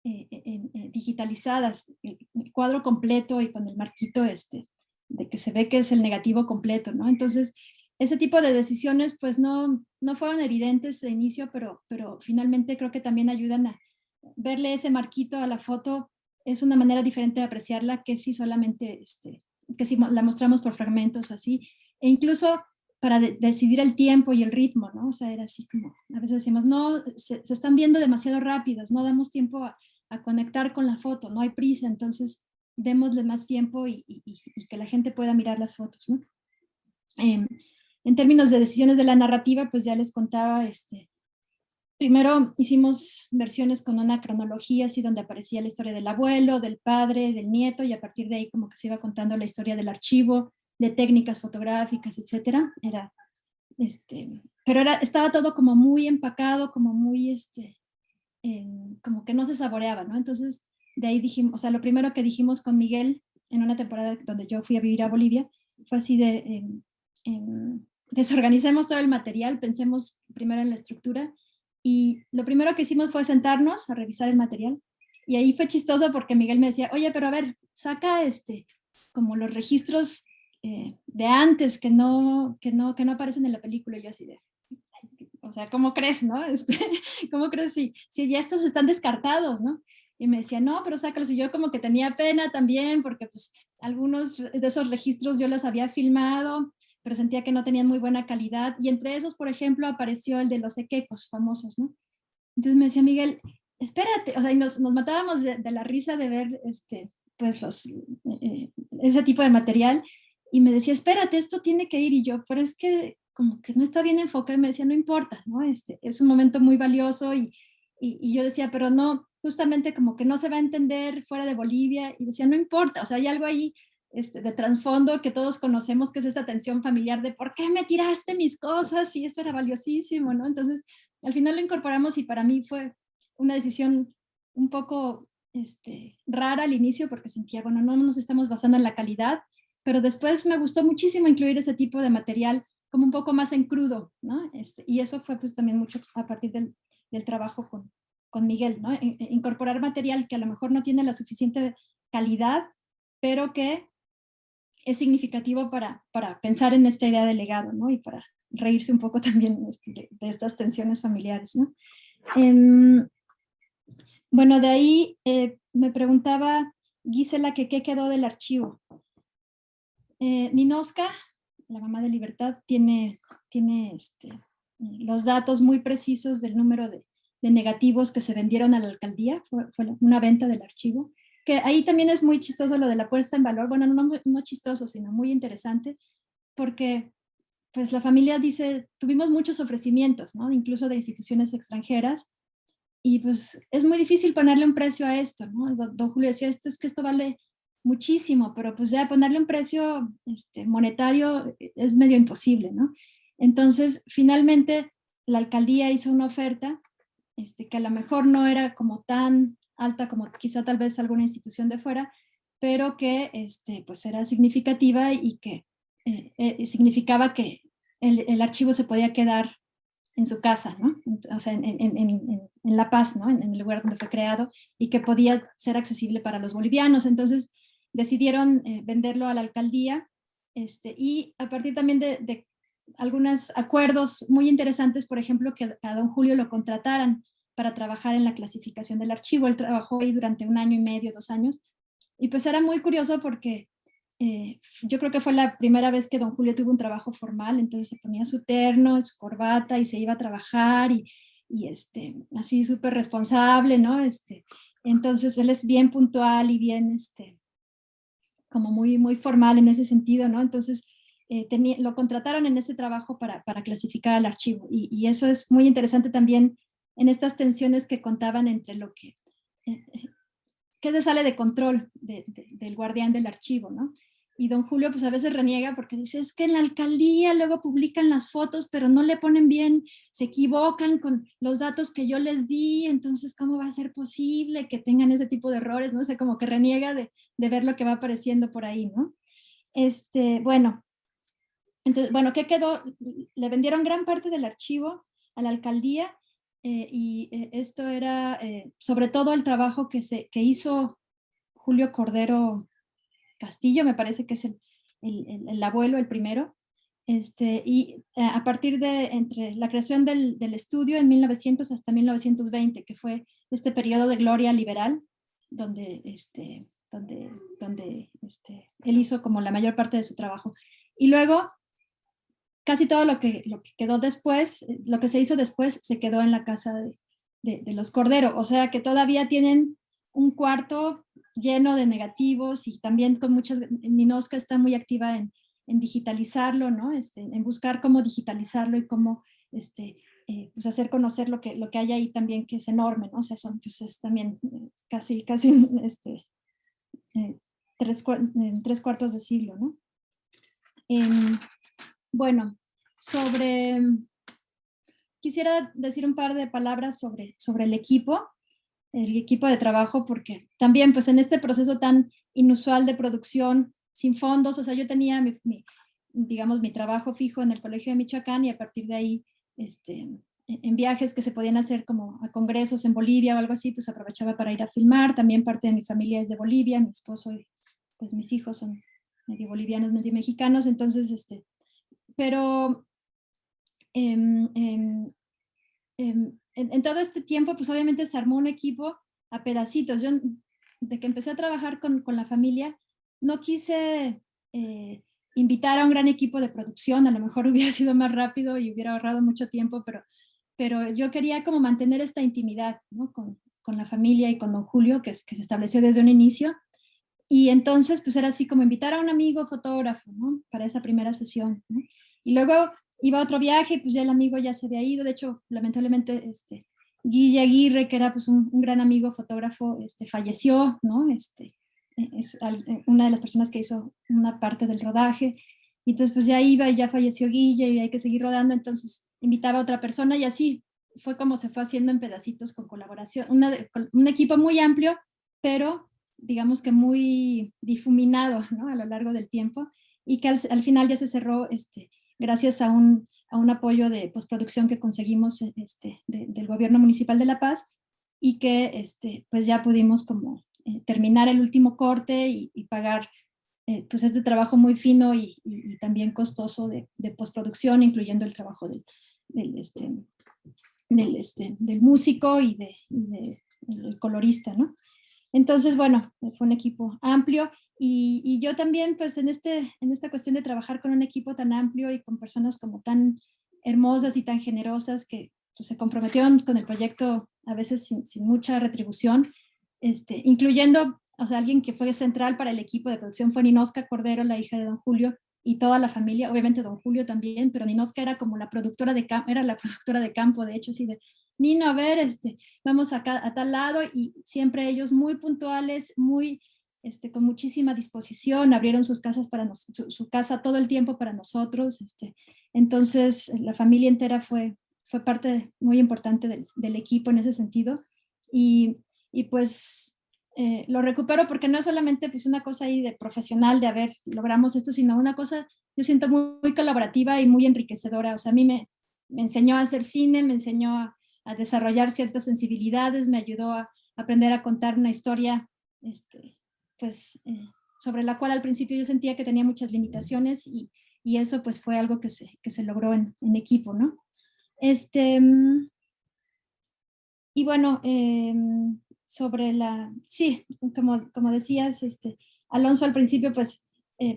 digitalizadas, el cuadro completo y con el marquito de que se ve que es el negativo completo, ¿no? Entonces, ese tipo de decisiones pues no fueron evidentes de inicio, pero finalmente creo que también ayudan a verle ese marquito a la foto, es una manera diferente de apreciarla que si solamente, que si la mostramos por fragmentos así, e incluso para decidir el tiempo y el ritmo, ¿no? O sea, era así como, a veces decimos, no, se están viendo demasiado rápidas, no damos tiempo a conectar con la foto, no hay prisa, entonces démosle más tiempo y que la gente pueda mirar las fotos, ¿no? En términos de decisiones de la narrativa, pues ya les contaba, primero hicimos versiones con una cronología, así donde aparecía la historia del abuelo, del padre, del nieto, y a partir de ahí como que se iba contando la historia del archivo, de técnicas fotográficas, etcétera. Pero estaba todo como muy empacado, como muy, como que no se saboreaba, ¿no? Entonces, de ahí dijimos, o sea, lo primero que dijimos con Miguel en una temporada donde yo fui a vivir a Bolivia, fue así de, desorganicemos todo el material, pensemos primero en la estructura, y lo primero que hicimos fue sentarnos a revisar el material, y ahí fue chistoso porque Miguel me decía, oye, pero a ver, saca como los registros de antes que no aparecen en la película, y yo así de, o sea, ¿cómo crees, no? ¿Cómo crees si ya estos están descartados, no? Y me decía, no, pero sácalos, y yo como que tenía pena también, porque pues algunos de esos registros yo los había filmado, pero sentía que no tenían muy buena calidad, y entre esos, por ejemplo, apareció el de los equecos famosos, ¿no? Entonces me decía Miguel, espérate, o sea, y nos matábamos de la risa de ver pues ese tipo de material, y me decía, espérate, esto tiene que ir, y yo, pero es que como que no está bien enfocado, y me decía, no importa, ¿no? Es un momento muy valioso, y yo decía, pero no, justamente como que no se va a entender fuera de Bolivia, y decía, no importa, o sea, hay algo ahí de trasfondo que todos conocemos, que es esta tensión familiar de ¿por qué me tiraste mis cosas? Y eso era valiosísimo, ¿no? Entonces, al final lo incorporamos y para mí fue una decisión un poco rara al inicio porque sentía, bueno, no nos estamos basando en la calidad, pero después me gustó muchísimo incluir ese tipo de material como un poco más en crudo, ¿no? Y eso fue pues también mucho a partir del trabajo con Miguel, ¿no? Incorporar material que a lo mejor no tiene la suficiente calidad, pero que es significativo para pensar en esta idea de legado, ¿no? Y para reírse un poco también de estas tensiones familiares, ¿no? Bueno, de ahí me preguntaba Gisela que qué quedó del archivo. Ninoska, la mamá de Libertad, tiene los datos muy precisos del número de negativos que se vendieron a la alcaldía, fue una venta del archivo, que ahí también es muy chistoso lo de la puesta en valor, bueno, no chistoso, sino muy interesante, porque pues la familia dice, tuvimos muchos ofrecimientos, ¿no? Incluso de instituciones extranjeras, y pues es muy difícil ponerle un precio a esto, ¿no? Don Julio decía, es que esto vale muchísimo, pero pues ya ponerle un precio monetario es medio imposible, ¿no? Entonces, finalmente, la alcaldía hizo una oferta que a lo mejor no era como tan alta como quizá tal vez alguna institución de fuera, pero que pues era significativa y que significaba que el archivo se podía quedar en su casa, ¿no? O sea, en La Paz, ¿no? En el lugar donde fue creado, y que podía ser accesible para los bolivianos. Entonces decidieron venderlo a la alcaldía, y a partir también de algunos acuerdos muy interesantes, por ejemplo, que a don Julio lo contrataran para trabajar en la clasificación del archivo. Él trabajó ahí durante 1 año y medio, 2 años, y pues era muy curioso porque yo creo que fue la primera vez que don Julio tuvo un trabajo formal, entonces se ponía su terno, su corbata y se iba a trabajar y así súper responsable, ¿no? Entonces él es bien puntual y bien, como muy, muy formal en ese sentido, ¿no? Entonces lo contrataron en ese trabajo para clasificar el archivo, y eso es muy interesante también en estas tensiones que contaban entre lo que se sale de control del guardián del archivo, ¿no? Y don Julio pues a veces reniega porque dice, es que en la alcaldía luego publican las fotos, pero no le ponen bien, se equivocan con los datos que yo les di, entonces ¿cómo va a ser posible que tengan ese tipo de errores? No sé, como que reniega de ver lo que va apareciendo por ahí, ¿no? Bueno, entonces, bueno, ¿qué quedó? Le vendieron gran parte del archivo a la alcaldía, y esto era sobre todo el trabajo que hizo Julio Cordero Castillo, me parece que es el abuelo, el primero, y a partir de entre la creación del estudio en 1900 hasta 1920, que fue este periodo de gloria liberal, donde, él hizo como la mayor parte de su trabajo. Y luego, casi todo lo que quedó después, lo que se hizo después, se quedó en la casa de los Cordero, o sea que todavía tienen un cuarto lleno de negativos, y también con muchas, Ninoska está muy activa en digitalizarlo, ¿no? En buscar cómo digitalizarlo y cómo pues hacer conocer lo que hay ahí también, que es enorme, ¿no? O sea, pues es también casi 3/4 de siglo, ¿no? Bueno, quisiera decir un par de palabras sobre el equipo de trabajo, porque también pues en este proceso tan inusual de producción sin fondos, o sea, yo tenía digamos, mi trabajo fijo en el Colegio de Michoacán, y a partir de ahí, en viajes que se podían hacer como a congresos en Bolivia o algo así, pues aprovechaba para ir a filmar. También parte de mi familia es de Bolivia, mi esposo y pues mis hijos son medio bolivianos, medio mexicanos, entonces, pero en todo este tiempo, pues obviamente se armó un equipo a pedacitos. Yo, de que empecé a trabajar con la familia, no quise invitar a un gran equipo de producción, a lo mejor hubiera sido más rápido y hubiera ahorrado mucho tiempo, pero yo quería como mantener esta intimidad, ¿no? con la familia y con don Julio, que se estableció desde un inicio. Y entonces, pues era así como invitar a un amigo fotógrafo, ¿no? Para esa primera sesión, ¿no? Y luego iba a otro viaje, pues ya el amigo ya se había ido. De hecho, lamentablemente, Guille Aguirre, que era pues un gran amigo fotógrafo, falleció, ¿no? Es una de las personas que hizo una parte del rodaje. Y entonces, pues ya iba y ya falleció Guille y hay que seguir rodando. Entonces, invitaba a otra persona, y así fue como se fue haciendo en pedacitos con colaboración. Un equipo muy amplio, pero digamos que muy difuminado, ¿no? A lo largo del tiempo, y que al final ya se cerró gracias a un apoyo de postproducción que conseguimos del gobierno municipal de La Paz, y que pues ya pudimos como terminar el último corte y pagar pues es de trabajo muy fino y también costoso de postproducción, incluyendo el trabajo del músico y del colorista, ¿no? Entonces, bueno, fue un equipo amplio y yo también, pues en esta cuestión de trabajar con un equipo tan amplio y con personas como tan hermosas y tan generosas que pues, se comprometieron con el proyecto a veces sin mucha retribución, incluyendo, o sea, alguien que fue central para el equipo de producción fue Ninosca Cordero, la hija de don Julio, y toda la familia, obviamente don Julio también, pero Ninosca era como la productora de campo, era la productora de campo, de hecho, así de, Nino, a ver, vamos acá a tal lado, y siempre ellos muy puntuales, muy, con muchísima disposición, abrieron sus casas para su casa todo el tiempo para nosotros, entonces la familia entera fue parte muy importante del equipo en ese sentido, y pues lo recupero porque no es solamente pues, una cosa ahí de profesional de a ver, logramos esto, sino una cosa, yo siento muy colaborativa y muy enriquecedora. O sea, a mí me enseñó a hacer cine, me enseñó a desarrollar ciertas sensibilidades, me ayudó a aprender a contar una historia, pues, sobre la cual al principio yo sentía que tenía muchas limitaciones y eso pues fue algo que se logró en equipo, ¿no? Y bueno, sobre sí, como decías, Alonso al principio, pues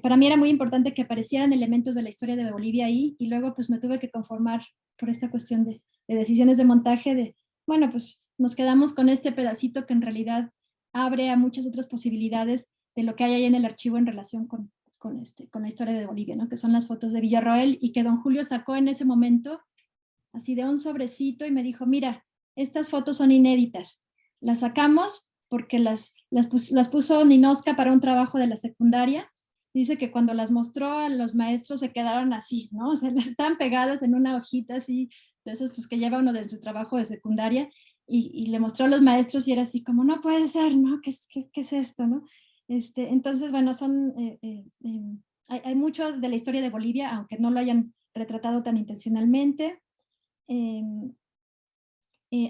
para mí era muy importante que aparecieran elementos de la historia de Bolivia ahí y luego pues me tuve que conformar por esta cuestión de decisiones de montaje bueno, pues nos quedamos con este pedacito que en realidad abre a muchas otras posibilidades de lo que hay ahí en el archivo en relación con la historia de Bolivia, ¿no? Que son las fotos de Villarroel y que don Julio sacó en ese momento así de un sobrecito y me dijo, mira, estas fotos son inéditas, las sacamos porque las puso Ninosca para un trabajo de la secundaria. Dice que cuando las mostró a los maestros se quedaron así, ¿no? O sea, estaban pegadas en una hojita así, de esas pues que lleva uno de su trabajo de secundaria, y le mostró a los maestros y era así como, no puede ser, ¿no? ¿Qué es esto, no? Entonces, bueno, hay mucho de la historia de Bolivia, aunque no lo hayan retratado tan intencionalmente.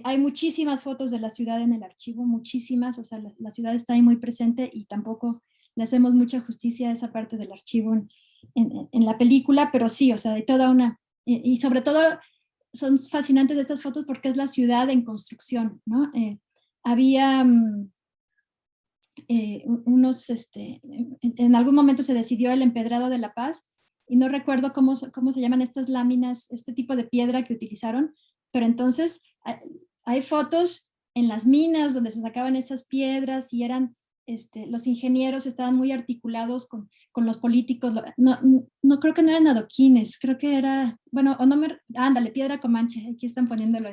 Hay muchísimas fotos de la ciudad en el archivo, muchísimas, o sea, la ciudad está ahí muy presente y tampoco le hacemos mucha justicia a esa parte del archivo en la película, pero sí, o sea, hay toda una, y sobre todo son fascinantes estas fotos porque es la ciudad en construcción, ¿no? Había en algún momento se decidió el empedrado de La Paz, y no recuerdo cómo se llaman estas láminas, este tipo de piedra que utilizaron, pero entonces hay fotos en las minas donde se sacaban esas piedras y eran, los ingenieros estaban muy articulados con los políticos, no creo que no eran adoquines, creo que era, bueno, o no ándale, piedra comanche, aquí están poniéndolo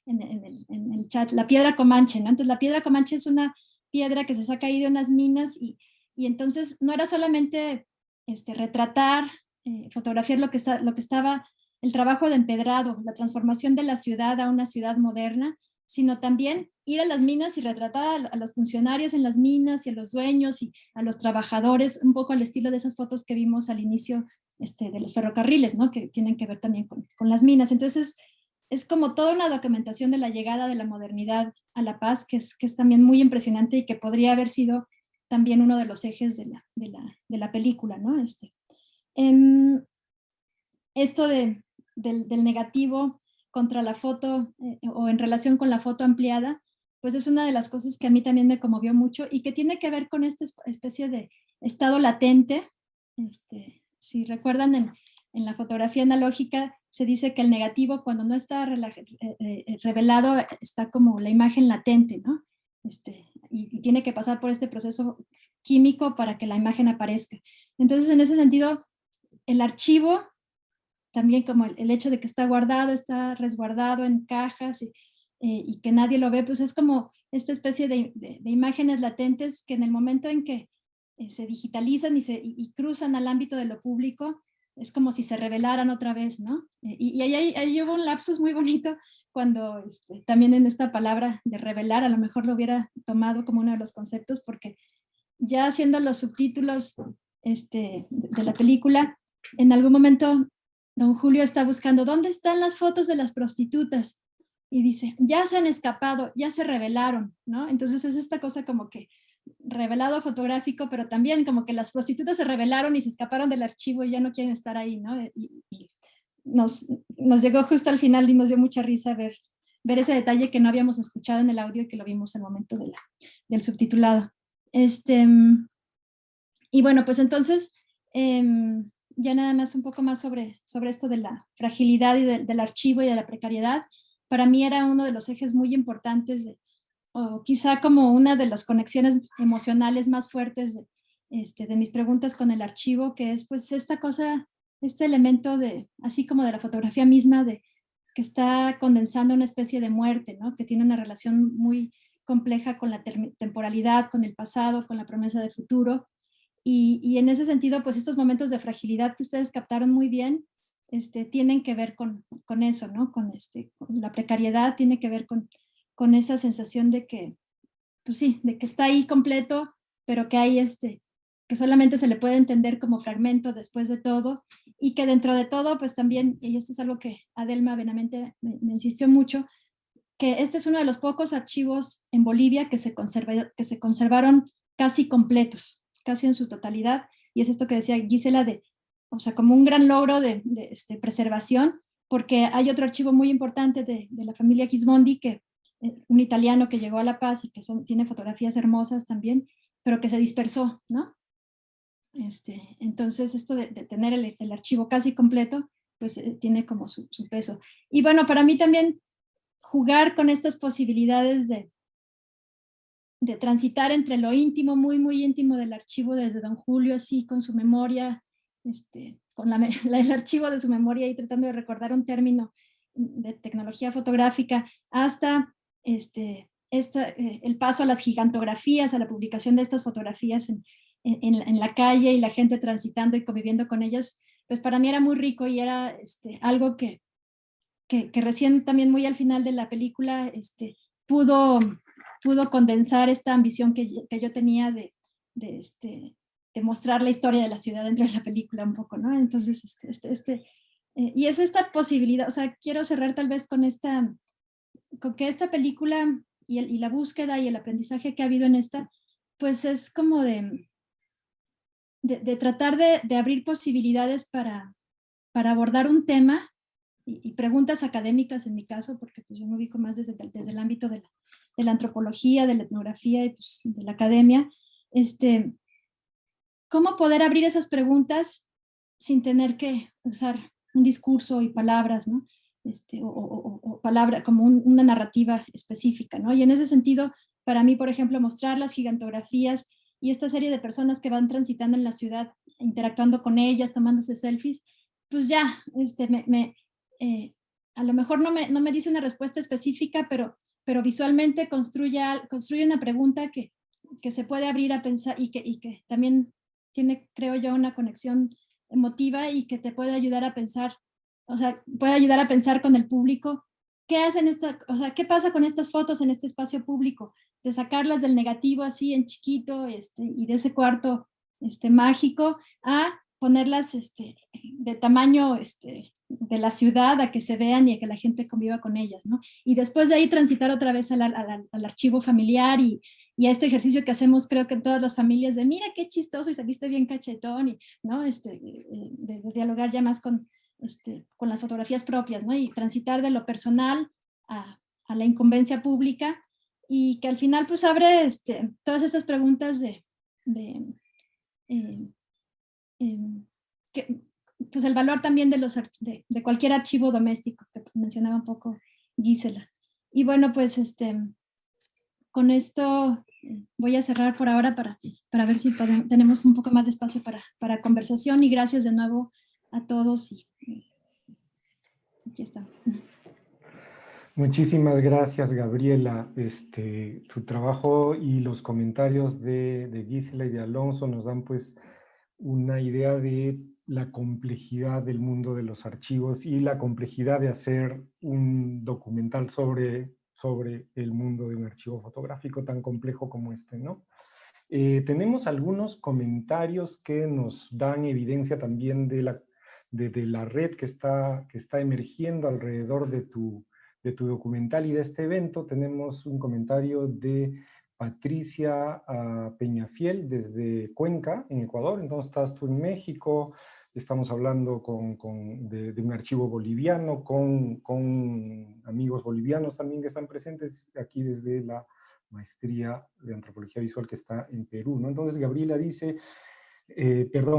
en el chat, la piedra comanche, ¿no? Entonces la piedra comanche es una piedra que se saca ahí de unas minas y entonces no era solamente retratar, fotografiar lo que estaba, el trabajo de empedrado, la transformación de la ciudad a una ciudad moderna, sino también ir a las minas y retratar a los funcionarios en las minas y a los dueños y a los trabajadores, un poco al estilo de esas fotos que vimos al inicio de los ferrocarriles, ¿no? Que tienen que ver también con las minas. Entonces, es como toda una documentación de la llegada de la modernidad a La Paz, que es también muy impresionante y que podría haber sido también uno de los ejes de la película, ¿no? Esto del negativo contra la foto o en relación con la foto ampliada, pues es una de las cosas que a mí también me conmovió mucho y que tiene que ver con esta especie de estado latente. Si recuerdan, en la fotografía analógica se dice que el negativo cuando no está revelado está como la imagen latente, ¿no? Y tiene que pasar por este proceso químico para que la imagen aparezca. Entonces, en ese sentido, el archivo, también como el hecho de que está guardado, está resguardado en cajas y que nadie lo ve, pues es como esta especie de imágenes latentes que en el momento en que se digitalizan y cruzan al ámbito de lo público, es como si se revelaran otra vez, ¿no? Y ahí hubo un lapsus muy bonito cuando también en esta palabra de revelar, a lo mejor lo hubiera tomado como uno de los conceptos, porque ya haciendo los subtítulos de la película, en algún momento don Julio está buscando, ¿dónde están las fotos de las prostitutas? Y dice, ya se han escapado, ya se revelaron, ¿no? Entonces es esta cosa como que revelado fotográfico, pero también como que las prostitutas se rebelaron y se escaparon del archivo y ya no quieren estar ahí, ¿no? Y nos llegó justo al final y nos dio mucha risa ver ese detalle que no habíamos escuchado en el audio y que lo vimos al momento del subtitulado. Y bueno, pues entonces, ya nada más un poco más sobre esto de la fragilidad y del archivo y de la precariedad. Para mí era uno de los ejes muy importantes, o quizá como una de las conexiones emocionales más fuertes de mis preguntas con el archivo, que es pues esta cosa, este elemento así como de la fotografía misma, que está condensando una especie de muerte, ¿no? Que tiene una relación muy compleja con la temporalidad, con el pasado, con la promesa de futuro. Y en ese sentido, pues estos momentos de fragilidad que ustedes captaron muy bien, tienen que ver con eso, ¿no? Con la precariedad, tiene que ver con esa sensación de que, pues sí, de que está ahí completo, pero que hay que solamente se le puede entender como fragmento después de todo, y que dentro de todo, pues también, y esto es algo que Adelma Benavente me insistió mucho, que este es uno de los pocos archivos en Bolivia que se conservaron casi completos, casi en su totalidad, y es esto que decía Gisela, o sea, como un gran logro de preservación, porque hay otro archivo muy importante de la familia Gismondi, un italiano que llegó a La Paz y que tiene fotografías hermosas también, pero que se dispersó, ¿no? Entonces, esto de tener el archivo casi completo, pues tiene como su peso. Y bueno, para mí también jugar con estas posibilidades de transitar entre lo íntimo, muy, muy íntimo del archivo desde Don Julio, así con su memoria, con el archivo de su memoria y tratando de recordar un término de tecnología fotográfica, hasta el paso a las gigantografías, a la publicación de estas fotografías en la calle y la gente transitando y conviviendo con ellas, pues para mí era muy rico y era algo que recién también muy al final de la película pudo condensar esta ambición que yo tenía de mostrar la historia de la ciudad dentro de la película un poco, ¿no? Entonces, y es esta posibilidad, o sea, quiero cerrar tal vez con que esta película y la búsqueda y el aprendizaje que ha habido en esta, pues es como de tratar de abrir posibilidades para abordar un tema y preguntas académicas en mi caso, porque pues yo me ubico más desde el ámbito de la antropología, de la etnografía y pues, de la academia, ¿cómo poder abrir esas preguntas sin tener que usar un discurso y palabras, ¿no? O palabra, como una narrativa específica, ¿no? Y en ese sentido, para mí, por ejemplo, mostrar las gigantografías y esta serie de personas que van transitando en la ciudad, interactuando con ellas, tomándose selfies, pues ya, a lo mejor no me dice una respuesta específica, pero visualmente construye una pregunta que se puede abrir a pensar y que también tiene, creo yo, una conexión emotiva y que te puede ayudar a pensar, o sea, puede ayudar a pensar con el público, ¿qué hacen o sea, qué pasa con estas fotos en este espacio público? De sacarlas del negativo así en chiquito y de ese cuarto mágico a ponerlas de tamaño de la ciudad, a que se vean y a que la gente conviva con ellas, ¿no? Y después de ahí transitar otra vez al archivo familiar y a este ejercicio que hacemos creo que en todas las familias de mira qué chistoso y saliste bien cachetón, y, ¿no? De dialogar ya más con las fotografías propias, ¿no? Y transitar de lo personal a la incumbencia pública y que al final pues abre todas estas preguntas pues el valor también de cualquier archivo doméstico que mencionaba un poco Gisela. Y bueno, pues con esto voy a cerrar por ahora para ver si tenemos un poco más de espacio para conversación y gracias de nuevo a todos y aquí estamos. Muchísimas gracias, Gabriela. Tu trabajo y los comentarios de Gisela y de Alonso nos dan pues una idea de la complejidad del mundo de los archivos y la complejidad de hacer un documental sobre el mundo de un archivo fotográfico tan complejo como este, ¿no? Tenemos algunos comentarios que nos dan evidencia también de la red que está emergiendo alrededor de tu documental y de este evento. Tenemos un comentario de Patricia Peñafiel desde Cuenca, en Ecuador. Entonces estás tú en México, estamos hablando de un archivo boliviano, con amigos bolivianos también que están presentes aquí desde la maestría de antropología visual que está en Perú, ¿no? Entonces Gabriela dice,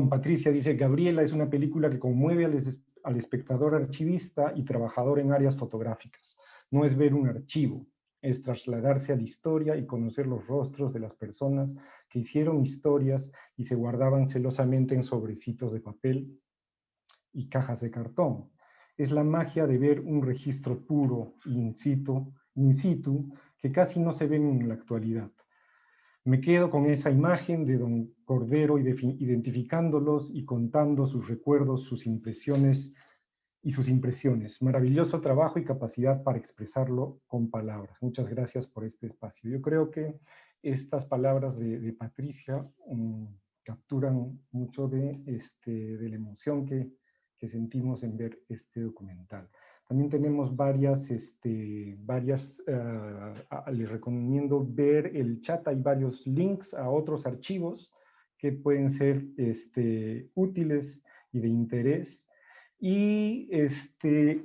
Patricia dice, Gabriela es una película que conmueve al espectador archivista y trabajador en áreas fotográficas. No es ver un archivo, es trasladarse a la historia y conocer los rostros de las personas que hicieron historias y se guardaban celosamente en sobrecitos de papel y cajas de cartón. Es la magia de ver un registro puro, in situ, que casi no se ven en la actualidad. Me quedo con esa imagen de don Cordero identificándolos y contando sus recuerdos, sus impresiones y sus impresiones. Maravilloso trabajo y capacidad para expresarlo con palabras. Muchas gracias por este espacio. Yo creo que estas palabras de Patricia capturan mucho de la emoción que sentimos en ver este documental. También tenemos les recomiendo ver el chat, hay varios links a otros archivos que pueden ser útiles y de interés. Y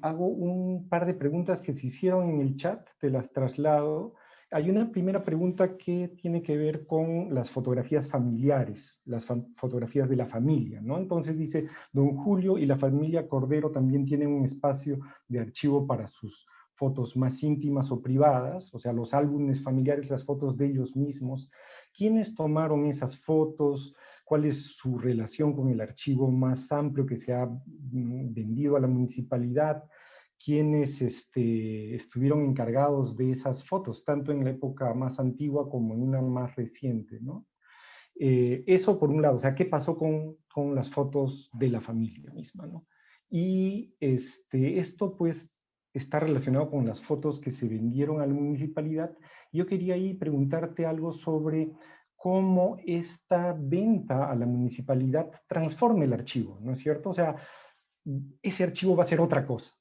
hago un par de preguntas que se hicieron en el chat, te las traslado. Hay una primera pregunta que tiene que ver con las fotografías familiares, las fotografías de la familia, ¿no? Entonces dice, don Julio y la familia Cordero también tienen un espacio de archivo para sus fotos más íntimas o privadas, o sea, los álbumes familiares, las fotos de ellos mismos. ¿Quiénes tomaron esas fotos? ¿Cuál es su relación con el archivo más amplio que se ha vendido a la municipalidad? ¿Quiénes estuvieron encargados de esas fotos, tanto en la época más antigua como en una más reciente, ¿no? Eso por un lado, o sea, ¿qué pasó con las fotos de la familia misma, ¿no? Y esto pues está relacionado con las fotos que se vendieron a la municipalidad. Yo quería ahí preguntarte algo sobre cómo esta venta a la municipalidad transforma el archivo, ¿no es cierto? O sea, ese archivo va a ser otra cosa.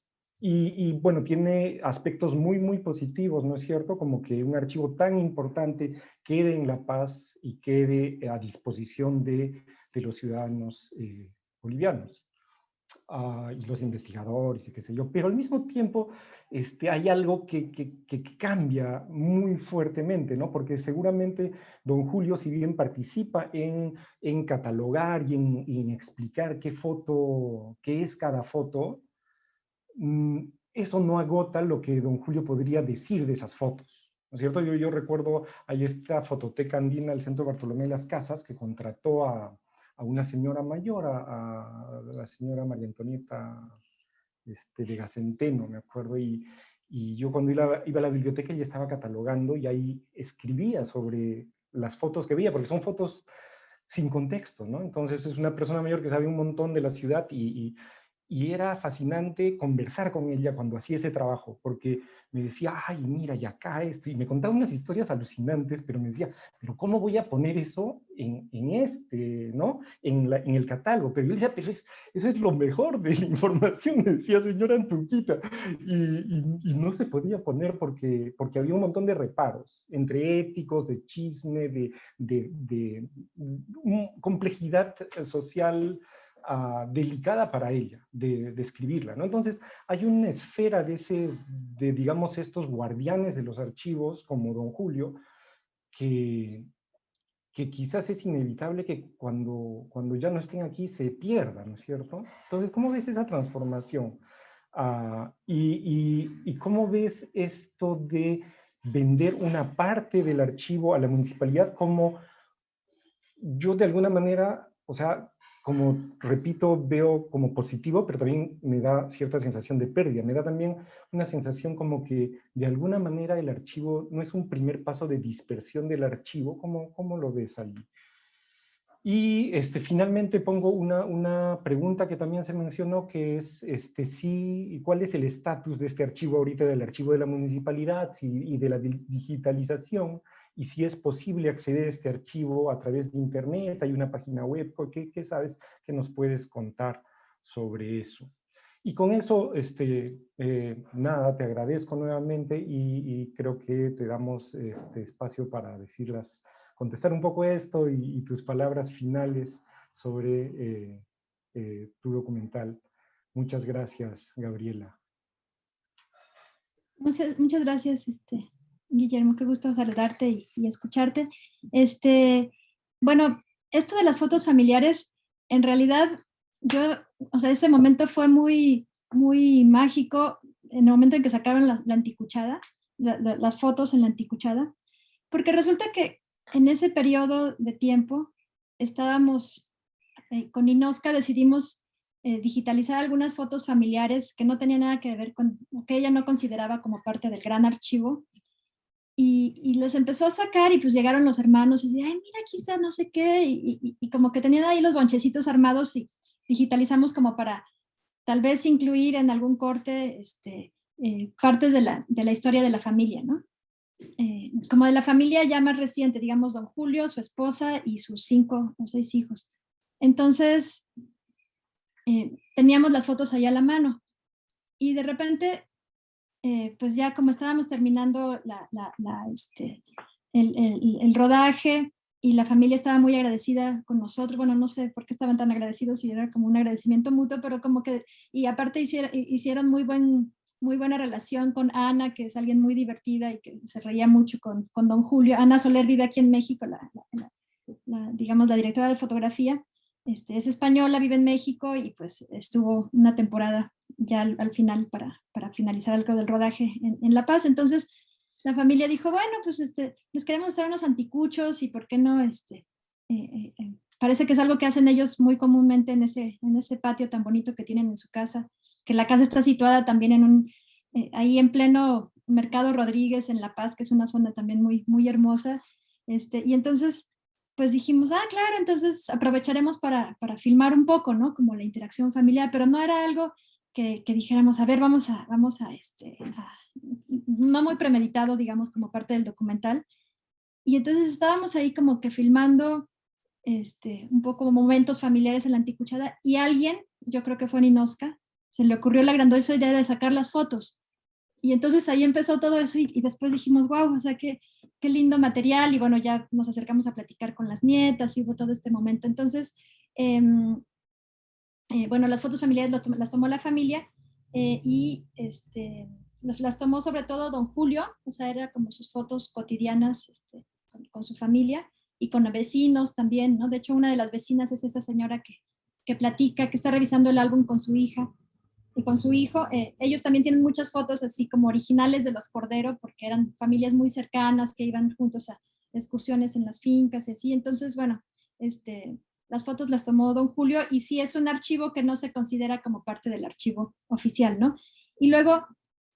Bueno, tiene aspectos muy, muy positivos, ¿no es cierto? Como que un archivo tan importante quede en La Paz y quede a disposición de los ciudadanos bolivianos. Y los investigadores y qué sé yo, pero al mismo tiempo hay algo que cambia muy fuertemente, ¿no? Porque seguramente don Julio, si bien participa en catalogar y en explicar qué es cada foto, eso no agota lo que don Julio podría decir de esas fotos, ¿no es cierto? Yo recuerdo, hay esta fototeca andina del Centro Bartolomé de las Casas que contrató a una señora mayor, a la señora María Antonieta Vega Centeno, me acuerdo, y yo cuando iba a la biblioteca ella estaba catalogando y ahí escribía sobre las fotos que veía, porque son fotos sin contexto, ¿no? Entonces es una persona mayor que sabe un montón de la ciudad y era fascinante conversar con ella cuando hacía ese trabajo, porque me decía, ay, mira, y acá esto, y me contaba unas historias alucinantes, pero me decía, pero ¿cómo voy a poner eso ¿no? En el catálogo? Pero yo le decía, pero eso es lo mejor de la información, me decía señora Antuquita, y no se podía poner porque había un montón de reparos, entre éticos, de chisme, de complejidad social, delicada para ella, de escribirla, ¿no? Entonces, hay una esfera de digamos, estos guardianes de los archivos, como don Julio, que quizás es inevitable que cuando ya no estén aquí se pierda, ¿no es cierto? Entonces, ¿cómo ves esa transformación? Y ¿cómo ves esto de vender una parte del archivo a la municipalidad como yo de alguna manera, o sea, como repito, veo como positivo, pero también me da cierta sensación de pérdida. Me da también una sensación como que de alguna manera el archivo no es un primer paso de dispersión del archivo. ¿Cómo lo ves ahí? Y finalmente pongo una pregunta que también se mencionó, que es ¿cuál es el estatus de este archivo ahorita, del archivo de la municipalidad y de la digitalización? Y si es posible acceder a este archivo a través de internet, hay una página web, ¿qué sabes que nos puedes contar sobre eso? Y con eso, nada, te agradezco nuevamente y creo que te damos espacio para contestar un poco esto y tus palabras finales sobre tu documental. Muchas gracias, Gabriela. Muchas gracias, Guillermo, qué gusto saludarte y escucharte. Bueno, esto de las fotos familiares, en realidad, ese momento fue muy, muy mágico, en el momento en que sacaron la anticuchada, las fotos en la anticuchada, porque resulta que en ese periodo de tiempo estábamos, con Inosca decidimos digitalizar algunas fotos familiares que no tenían nada que ver con, que ella no consideraba como parte del gran archivo, y les empezó a sacar y pues llegaron los hermanos y ay, mira, aquí está no sé qué, y como que tenían ahí los bonchecitos armados y digitalizamos como para tal vez incluir en algún corte partes de la historia de la familia, ¿no? Como de la familia ya más reciente, digamos, don Julio, su esposa y sus 5 o 6 hijos. Entonces, teníamos las fotos ahí a la mano y de repente, pues ya como estábamos terminando el rodaje y la familia estaba muy agradecida con nosotros, bueno, no sé por qué estaban tan agradecidos, si era como un agradecimiento mutuo, pero como que, y aparte hicieron muy buena relación con Ana, que es alguien muy divertida y que se reía mucho con don Julio. Ana Soler vive aquí en México, digamos, la directora de fotografía. Es española, vive en México y pues estuvo una temporada ya al final para finalizar algo del rodaje en La Paz. Entonces la familia dijo, bueno, pues les queremos hacer unos anticuchos y por qué no, parece que es algo que hacen ellos muy comúnmente en ese patio tan bonito que tienen en su casa, que la casa está situada también ahí en pleno Mercado Rodríguez en La Paz, que es una zona también muy, muy hermosa. Y entonces pues dijimos, claro, entonces aprovecharemos para filmar un poco, ¿no? Como la interacción familiar, pero no era algo que dijéramos, a ver, vamos a no muy premeditado, digamos, como parte del documental. Y entonces estábamos ahí como que filmando un poco momentos familiares en la anticuchada y alguien, yo creo que fue Ninosca, se le ocurrió la grandiosa idea de sacar las fotos. Y entonces ahí empezó todo eso y después dijimos, wow, o sea, qué lindo material. Y bueno, ya nos acercamos a platicar con las nietas y hubo todo este momento. Entonces, bueno, las fotos familiares las tomó la familia y las tomó sobre todo don Julio, o sea, era como sus fotos cotidianas con su familia y con vecinos también, ¿no? De hecho, una de las vecinas es esa señora que platica, que está revisando el álbum con su hija y con su hijo. Ellos también tienen muchas fotos así como originales de los Cordero, porque eran familias muy cercanas que iban juntos a excursiones en las fincas y así. Entonces, bueno, las fotos las tomó don Julio y sí es un archivo que no se considera como parte del archivo oficial, ¿no? Y luego,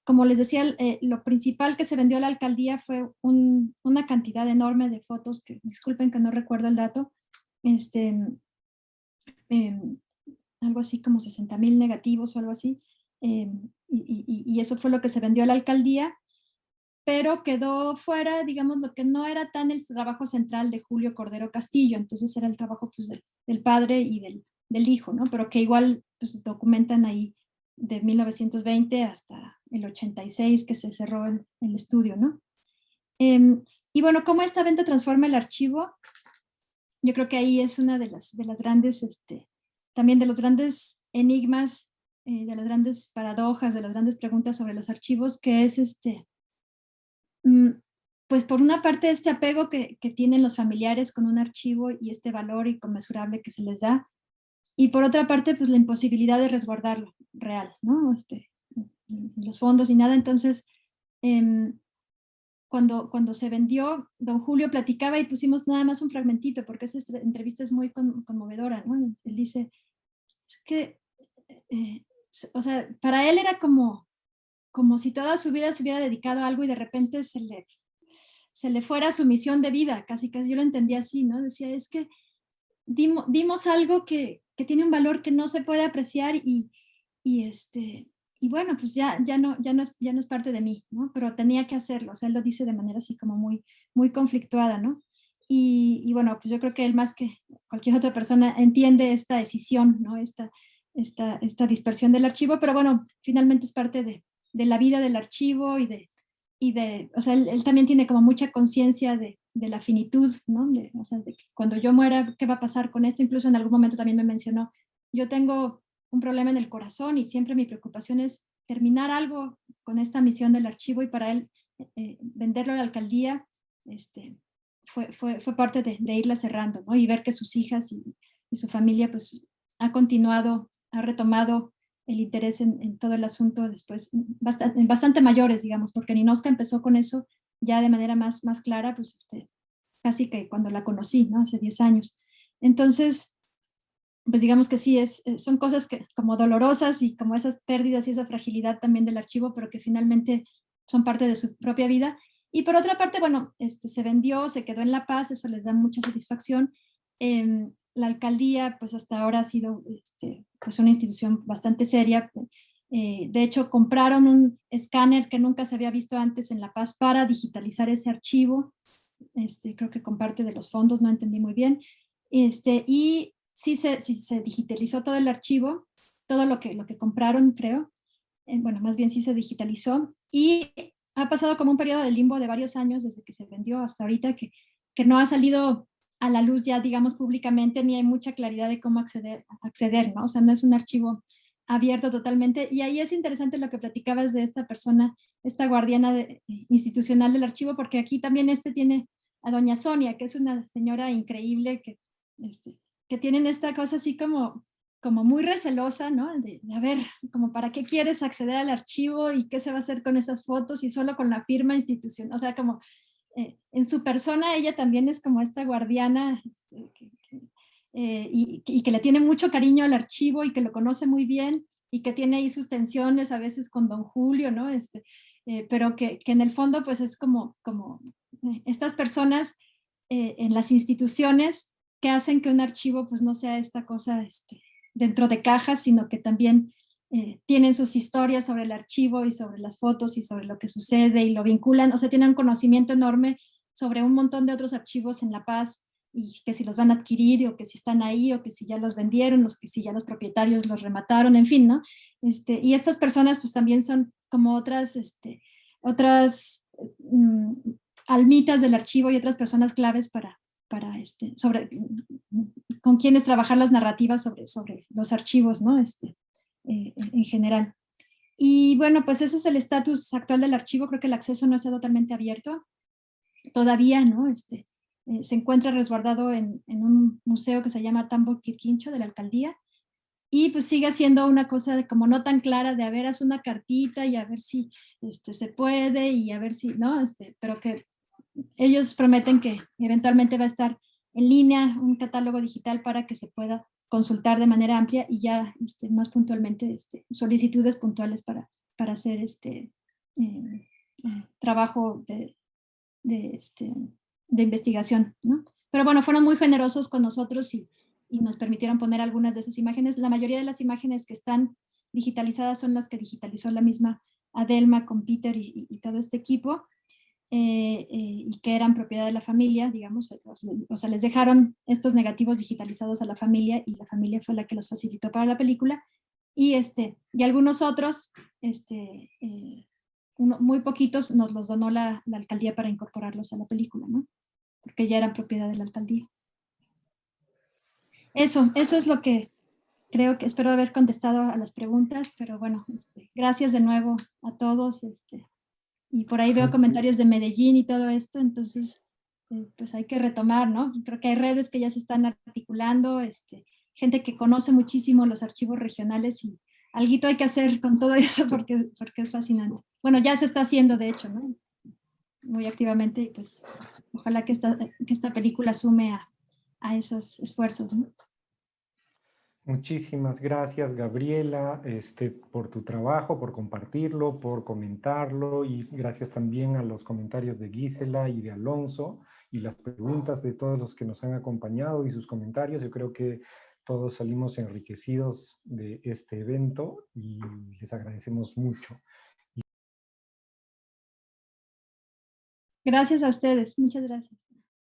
como les decía, lo principal que se vendió a la alcaldía fue una cantidad enorme de fotos, que disculpen que no recuerdo el dato, algo así como 60,000 negativos o algo así, y eso fue lo que se vendió a la alcaldía, pero quedó fuera, digamos, lo que no era tan el trabajo central de Julio Cordero Castillo, entonces era el trabajo pues, del padre y del hijo, ¿no? Pero que igual pues, documentan ahí de 1920 hasta el 86 que se cerró el estudio, ¿no? Y bueno, ¿cómo esta venta transforma el archivo? Yo creo que ahí es una de las grandes, también de los grandes enigmas, de las grandes paradojas, de las grandes preguntas sobre los archivos, que es pues por una parte este apego que tienen los familiares con un archivo y este valor inconmensurable que se les da, y por otra parte pues la imposibilidad de resguardarlo real, ¿no? Los fondos y nada. Entonces, cuando se vendió, don Julio platicaba y pusimos nada más un fragmentito, porque esa entrevista es muy conmovedora, ¿no? Él dice, es que, o sea, para él era como si toda su vida se hubiera dedicado a algo y de repente se le fuera su misión de vida, casi yo lo entendía así, ¿no? Decía, es que dimos algo que tiene un valor que no se puede apreciar y bueno, pues ya no es parte de mí, ¿no? Pero tenía que hacerlo, o sea, él lo dice de manera así como muy, muy conflictuada, ¿no? Y bueno, pues yo creo que él más que cualquier otra persona entiende esta decisión, ¿no? esta dispersión del archivo, pero bueno, finalmente es parte de la vida del archivo o sea, él también tiene como mucha conciencia de la finitud, ¿no? O sea, de que cuando yo muera, ¿qué va a pasar con esto? Incluso en algún momento también me mencionó, yo tengo un problema en el corazón y siempre mi preocupación es terminar algo con esta misión del archivo, y para él venderlo a la alcaldía fue parte de irla cerrando, ¿no? Y ver que sus hijas y su familia pues ha continuado, ha retomado el interés en todo el asunto después, bastante mayores, digamos, porque Ninotchka empezó con eso ya de manera más clara, pues casi que cuando la conocí, ¿no? Hace 10 años. Entonces, pues digamos que sí, son cosas que, como dolorosas, y como esas pérdidas y esa fragilidad también del archivo, pero que finalmente son parte de su propia vida. Y por otra parte, bueno, se vendió, se quedó en La Paz, eso les da mucha satisfacción. La alcaldía, pues hasta ahora ha sido pues una institución bastante seria. De hecho, compraron un escáner que nunca se había visto antes en La Paz para digitalizar ese archivo. Creo que con parte de los fondos, no entendí muy bien. Y sí se digitalizó todo el archivo, todo lo que compraron, creo. Bueno, más bien sí se digitalizó, y ha pasado como un periodo de limbo de varios años desde que se vendió hasta ahorita, que no ha salido a la luz ya, digamos, públicamente, ni hay mucha claridad de cómo acceder, ¿no? O sea, no es un archivo abierto totalmente. Y ahí es interesante lo que platicabas de esta persona, esta guardiana institucional del archivo, porque aquí también tiene a doña Sonia, que es una señora increíble, que tienen esta cosa así como muy recelosa, ¿no? De a ver, como para qué quieres acceder al archivo y qué se va a hacer con esas fotos, y solo con la firma institucional. O sea, como en su persona ella también es como esta guardiana, y que le tiene mucho cariño al archivo, y que lo conoce muy bien, y que tiene ahí sus tensiones a veces con don Julio, ¿no? Pero que en el fondo pues es como estas personas en las instituciones que hacen que un archivo pues no sea esta cosa dentro de cajas, sino que también tienen sus historias sobre el archivo y sobre las fotos y sobre lo que sucede, y lo vinculan, o sea, tienen un conocimiento enorme sobre un montón de otros archivos en La Paz, y que si los van a adquirir, o que si están ahí, o que si ya los vendieron, o que si ya los propietarios los remataron, en fin, ¿no? Y estas personas pues también son como otras almitas del archivo, y otras personas claves para con quienes trabajar las narrativas sobre los archivos, ¿no? En general. Y bueno, pues ese es el estatus actual del archivo. Creo que el acceso no está totalmente abierto todavía, ¿no? Se encuentra resguardado en un museo que se llama Tambo Quirquincho, de la alcaldía, y pues sigue siendo una cosa como no tan clara, de a ver, haz una cartita y a ver si se puede, y a ver si, ¿no? Pero que ellos prometen que eventualmente va a estar en línea un catálogo digital para que se pueda consultar de manera amplia, y ya más puntualmente solicitudes puntuales para hacer trabajo de investigación, ¿no? Pero bueno, fueron muy generosos con nosotros, y nos permitieron poner algunas de esas imágenes. La mayoría de las imágenes que están digitalizadas son las que digitalizó la misma Adelma con Peter y todo este equipo, y que eran propiedad de la familia, digamos. O sea, les dejaron estos negativos digitalizados a la familia, y la familia fue la que los facilitó para la película. Y algunos otros, muy poquitos, nos los donó la alcaldía para incorporarlos a la película, ¿no? Porque ya eran propiedad de la alcaldía. Eso es lo que creo que espero haber contestado a las preguntas, pero bueno, gracias de nuevo a todos. Y por ahí veo comentarios de Medellín y todo esto, entonces pues hay que retomar, ¿no? Creo que hay redes que ya se están articulando, gente que conoce muchísimo los archivos regionales, y alguito hay que hacer con todo eso, porque es fascinante. Bueno, ya se está haciendo, de hecho, ¿no? Muy activamente, y pues ojalá que esta película sume a esos esfuerzos, ¿no? Muchísimas gracias, Gabriela, por tu trabajo, por compartirlo, por comentarlo, y gracias también a los comentarios de Gisela y de Alonso, y las preguntas de todos los que nos han acompañado y sus comentarios. Yo creo que todos salimos enriquecidos de este evento, y les agradecemos mucho. Gracias a ustedes, muchas gracias.